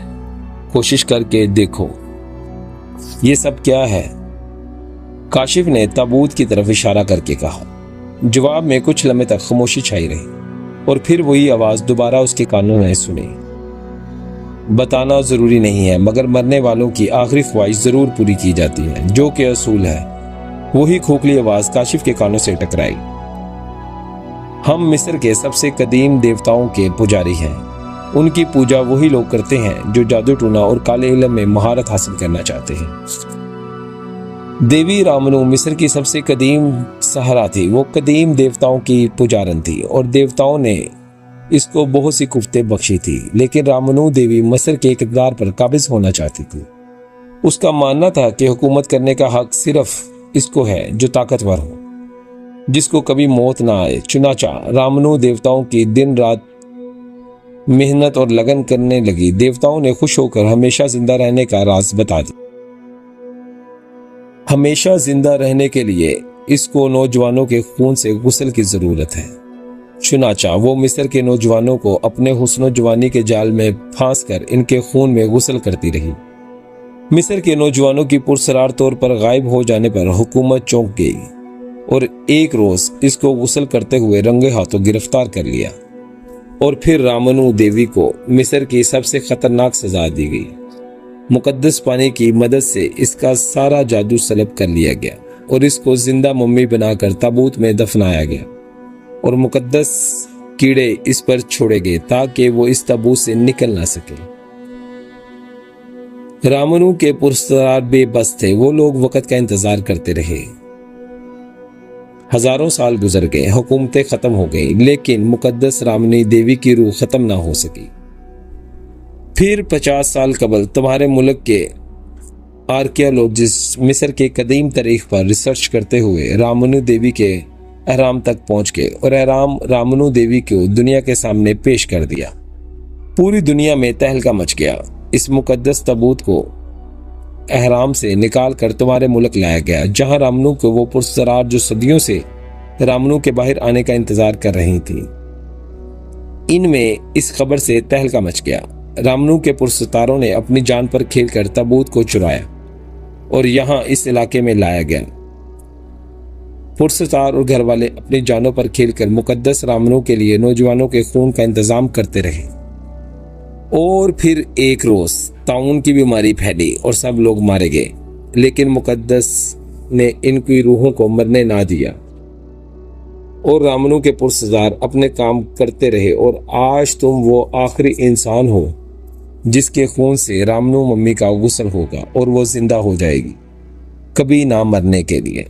कोशिश करके देखो। ये सब क्या है? काशिफ ने ताबूत की तरफ इशारा करके कहा। जवाब में कुछ लम्हे तक खामोशी छाई रही और फिर वही आवाज दोबारा उसके कानों में सुनी। बताना जरूरी नहीं है, मगर मरने वालों की आखिरी ख्वाहिश जरूर पूरी की जाती है, जो कि असूल है। वही खोखली आवाज काशिफ के कानों से टकराई। हम मिस्र के सबसे कदीम देवताओं के पुजारी हैं। उनकी पूजा वही लोग करते हैं जो जादू टूना और काले इल्म में महारत हासिल करना चाहते हैं। देवी रामनू मिस्र की सबसे कदीम सहारा थी। वो कदीम देवताओं की पुजारन थी और देवताओं ने इसको बहुत सी कुफ्ते बख्शी थी, लेकिन रामनू देवी मिस्र के इक़्तिदार पर काबिज होना चाहती थी। उसका मानना था कि हुकूमत करने का हक सिर्फ इसको है जो ताकतवर हो, जिसको कभी मौत ना आए। चुनाचा रामनू देवताओं की दिन रात मेहनत और लगन करने लगी। देवताओं ने खुश होकर हमेशा जिंदा रहने का राज बता दिया। हमेशा जिंदा रहने के लिए इसको नौजवानों के खून से गुस्ल की जरूरत है। चुनाचा वो मिस्र के नौजवानों को अपने हुस्न जवानी के जाल में फांस कर इनके खून में गुस्ल करती रही। मिस्र के नौजवानों की पुरसरार तौर पर गायब हो जाने पर हुकूमत चौंक गई और एक रोज इसको गुस्ल करते हुए रंगे हाथों गिरफ्तार कर लिया और फिर रामनू देवी को मिस्र की सबसे खतरनाक सजा दी गई। मुकद्दस पानी की मदद से इसका सारा जादू सलब कर लिया गया और इसको जिंदा मम्मी बनाकर ताबूत में दफनाया गया और मुकद्दस कीड़े इस पर छोड़े गए ताकि वो इस ताबूत से निकल ना सके। रामनु के पुरस्कार बेबस थे। वो लोग वक्त का इंतजार करते रहे। हजारों साल गुजर गए, हुकूमतें खत्म हो गई, लेकिन मुकद्दस रामनी देवी की रूह खत्म ना हो सकी। फिर 50 साल कबल तुम्हारे मुल्क के आर्कियोलॉजिस्ट मिस्र के कदीम तारीख पर रिसर्च करते हुए रामनु देवी के अहराम तक पहुंच गए और अहराम रामनु देवी को दुनिया के सामने पेश कर दिया। पूरी दुनिया में तहलका मच गया। इस मुकद्दस ताबूत को अहराम से निकाल कर तुम्हारे मुल्क लाया गया, जहां रामनु को वो पुरस्कार जो सदियों से रामनु के बाहर आने का इंतजार कर रही थी। इनमें इस खबर से तहलका मच गया। रामनु के पुरस्कारों ने अपनी जान पर खेलकर ताबूत को चुराया और यहाँ इस इलाके में लाया गया। पुरस्कार और घर वाले अपनी जानों पर खेलकर मुकद्दस रामनु के लिए नौजवानों के खून का इंतजाम करते रहे। और फिर एक रोज ताउन की बीमारी फैली और सब लोग मारे गए, लेकिन मुकद्दस ने इनकी रूहों को मरने ना दिया और रामनु के पुरस्कार अपने काम करते रहे। और आज तुम वो आखिरी इंसान हो जिसके खून से रामनु मम्मी का गुस्ल होगा और वो जिंदा हो जाएगी, कभी ना मरने के लिए।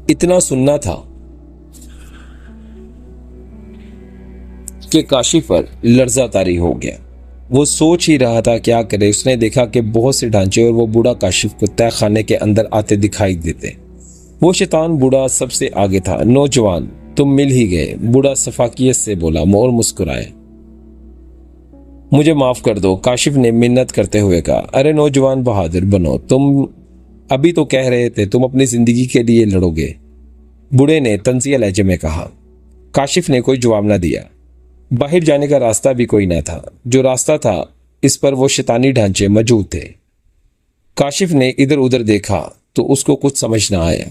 इतना सुनना था कि काशिफ पर लर्जा तारी हो गया। वो सोच ही रहा था क्या करे। उसने देखा कि बहुत से ढांचे और वो बूढ़ा काशिफ को तय खाने के अंदर आते दिखाई देते। वो शैतान बूढ़ा सबसे आगे था। नौजवान, तुम मिल ही गए, बूढ़ा सफाकियत से बोला और मुस्कुराए। मुझे माफ कर दो, काशिफ ने मिन्नत करते हुए कहा। अरे नौजवान, बहादुर बनो, तुम अभी तो कह रहे थे तुम अपनी जिंदगी के लिए लड़ोगे, बूढ़े ने तंजिया लहजे में कहा। काशिफ ने कोई जवाब न दिया। बाहर जाने का रास्ता भी कोई न था। जो रास्ता था इस पर वो शैतानी ढांचे मौजूद थे। काशिफ ने इधर उधर देखा तो उसको कुछ समझ ना आया।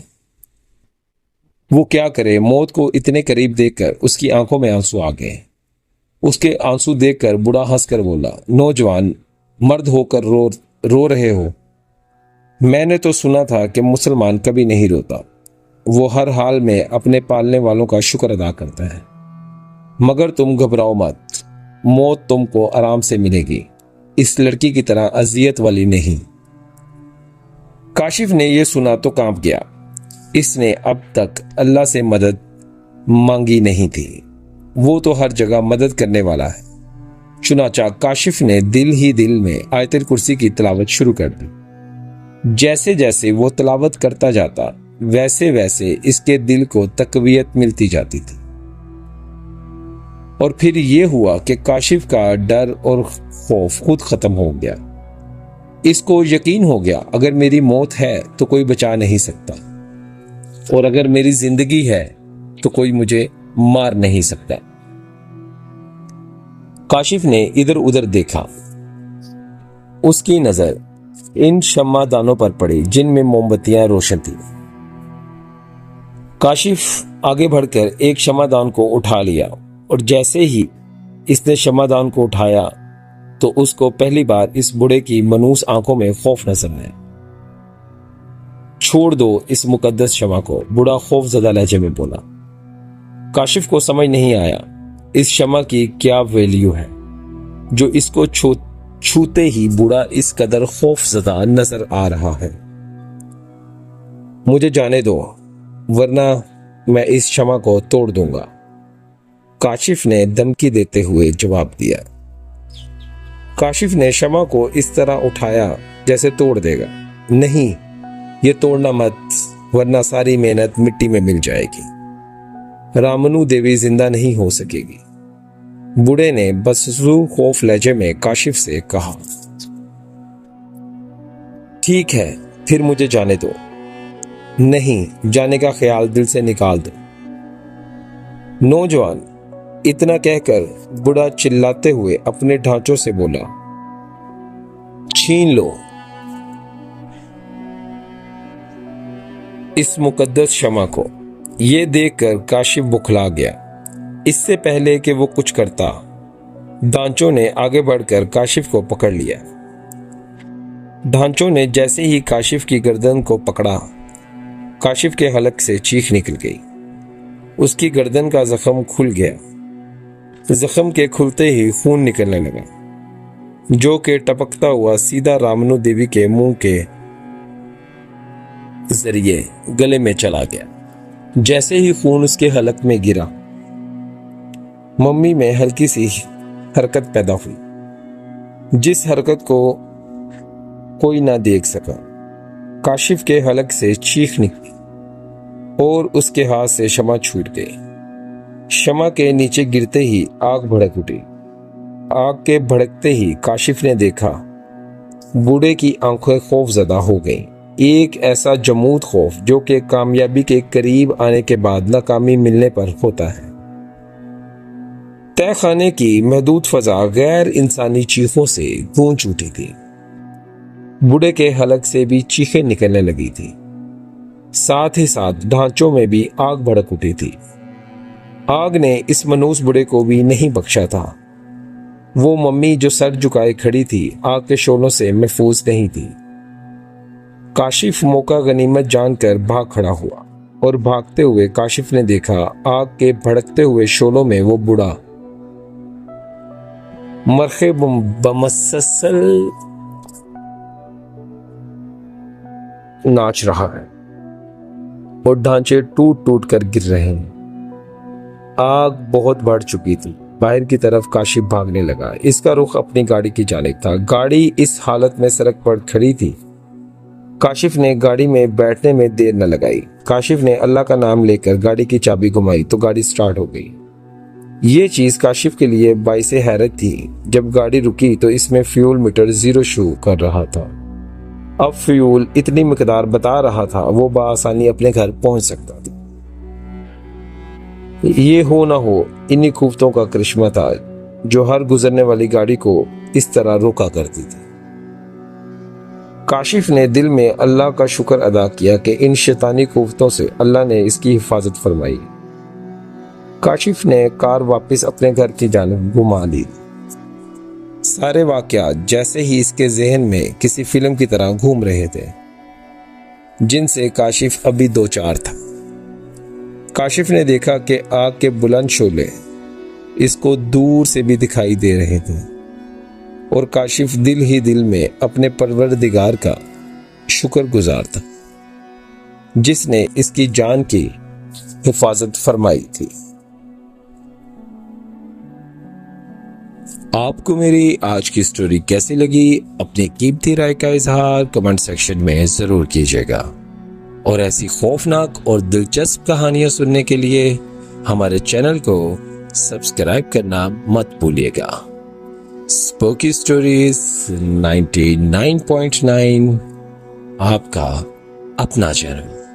वो क्या करे। मौत को इतने करीब देखकर उसकी आंखों में आंसू आ गए। उसके आंसू देखकर बूढ़ा हंसकर बोला, नौजवान, मर्द होकर रो रहे हो। मैंने तो सुना था कि मुसलमान कभी नहीं रोता, वो हर हाल में अपने पालने वालों का शुक्र अदा करता है। मगर तुम घबराओ मत, मौत तुमको आराम से मिलेगी, इस लड़की की तरह अजियत वाली नहीं। काशिफ ने यह सुना तो कांप गया। इसने अब तक अल्लाह से मदद मांगी नहीं थी। वो तो हर जगह मदद करने वाला है। चुनाचा काशिफ ने दिल ही दिल में आयतुल कुर्सी की तिलावत शुरू कर दी। जैसे जैसे वो तिलावत करता जाता वैसे वैसे इसके दिल को तकवीयत मिलती जाती थी। और फिर ये हुआ कि काशिफ का डर और खौफ खुद खत्म हो गया। इसको यकीन हो गया, अगर मेरी मौत है तो कोई बचा नहीं सकता, और अगर मेरी जिंदगी है तो कोई मुझे मार नहीं सकता। काशिफ ने इधर उधर देखा। उसकी नजर इन शम्मादानों पर पड़ी जिनमें मोमबत्तियां रोशन थी। काशिफ आगे बढ़कर एक शम्मादान को उठा लिया और जैसे ही इसने शम्मादान को उठाया तो उसको पहली बार इस बूढ़े की मनूस आंखों में खौफ नजर आया। छोड़ दो इस मुकद्दस शमा को, बूढ़ा खौफजदा लहजे में बोला। काशिफ को समझ नहीं आया इस शमा की क्या वैल्यू है जो इसको छूते ही बूढ़ा इस कदर खौफजदा नजर आ रहा है। मुझे जाने दो वरना मैं इस शमा को तोड़ दूंगा, काशिफ ने धमकी देते हुए जवाब दिया। काशिफ ने शमा को इस तरह उठाया जैसे तोड़ देगा। नहीं, ये तोड़ना मत, वरना सारी मेहनत मिट्टी में मिल जाएगी। रामनु देवी जिंदा नहीं हो सकेगी, बूढ़े ने बदसू खौफ लहजे में काशिफ से कहा। ठीक है, फिर मुझे जाने दो। नहीं, जाने का ख्याल दिल से निकाल दो। नौजवान इतना कहकर बूढ़ा चिल्लाते हुए अपने ढांचों से बोला, छीन लो इस मुकद्दस शमा को। यह देखकर काशिफ बुखला गया। इससे पहले कि वो कुछ करता, ढांचों ने आगे बढ़कर काशिफ को पकड़ लिया। ढांचों ने जैसे ही काशिफ की गर्दन को पकड़ा, काशिफ के हलक से चीख निकल गई। उसकी गर्दन का जख्म खुल गया। जख्म के खुलते ही खून निकलने लगा। जो कि टपकता हुआ सीधा रामनू देवी के मुंह के जरिए गले में चला गया। जैसे ही खून उसके हलक में गिरा, मम्मी में हल्की सी हरकत पैदा हुई, जिस हरकत को कोई ना देख सका। काशिफ के हलक से चीख निकली और उसके हाथ से शमा छूट गई। शमा के नीचे गिरते ही आग भड़क उठी। आग के भड़कते ही काशिफ ने देखा बूढ़े की आंखें खौफजदा हो गईं। एक ऐसा जमूद खौफ जो कि कामयाबी के करीब आने के बाद नाकामी मिलने पर होता है। तहखाने की महदूद फजा गैर इंसानी चीखों से गूंज उठी थी। बूढ़े के हलक से भी चीखें निकलने लगी थी। साथ ही साथ ढांचों में भी आग भड़क उठी थी। आग ने इस मनूस बूढ़े को भी नहीं बख्शा था। वो मम्मी जो सर झुकाए खड़ी थी, आग के शोलों से महफूज नहीं थी। काशिफ मौका गनीमत जानकर भाग खड़ा हुआ और भागते हुए काशिफ ने देखा आग के भड़कते हुए शोलों में वो बूढ़ा मरखे बमसल नाच रहा है और ढांचे टूट टूट कर गिर रहे हैं। आग बहुत बढ़ चुकी थी। बाहर की तरफ काशिफ भागने लगा। इसका रुख अपनी गाड़ी की जानिब था। गाड़ी इस हालत में सड़क पर खड़ी थी। काशिफ ने गाड़ी में बैठने में देर न लगाई। काशिफ ने अल्लाह का नाम लेकर गाड़ी की चाबी घुमाई तो गाड़ी स्टार्ट हो गई। ये चीज काशिफ के लिए बाइसे हैरत थी। जब गाड़ी रुकी तो इसमें फ्यूल मीटर 0 शो कर रहा था। अब फ्यूल इतनी मिकदार बता रहा था वो बआसानी अपने घर पहुंच सकता था। ये हो ना हो, इन्हीं खूबतों का करिश्मा था जो हर गुजरने वाली गाड़ी को इस तरह रोका करती थी। काशिफ ने दिल में अल्लाह का शुक्र अदा किया कि इन शैतानी खूबतों से अल्लाह ने इसकी हिफाजत फरमाई। काशिफ ने कार वापस अपने घर की जानिब घुमा ली। सारे वाकयात जैसे ही इसके जहन में किसी फिल्म की तरह घूम रहे थे, जिनसे काशिफ अभी दो चार था। काशिफ ने देखा कि आग के बुलंद शोले इसको दूर से भी दिखाई दे रहे थे और काशिफ दिल ही दिल में अपने परवरदिगार का शुक्रगुजार था जिसने इसकी जान की हिफाजत फरमाई थी। आपको मेरी आज की स्टोरी कैसी लगी? अपनी कीमती राय का इजहार कमेंट सेक्शन में जरूर कीजिएगा और ऐसी खौफनाक और दिलचस्प कहानियां सुनने के लिए हमारे चैनल को सब्सक्राइब करना मत भूलिएगा। स्पूकी स्टोरीज 99.9 आपका अपना चैनल।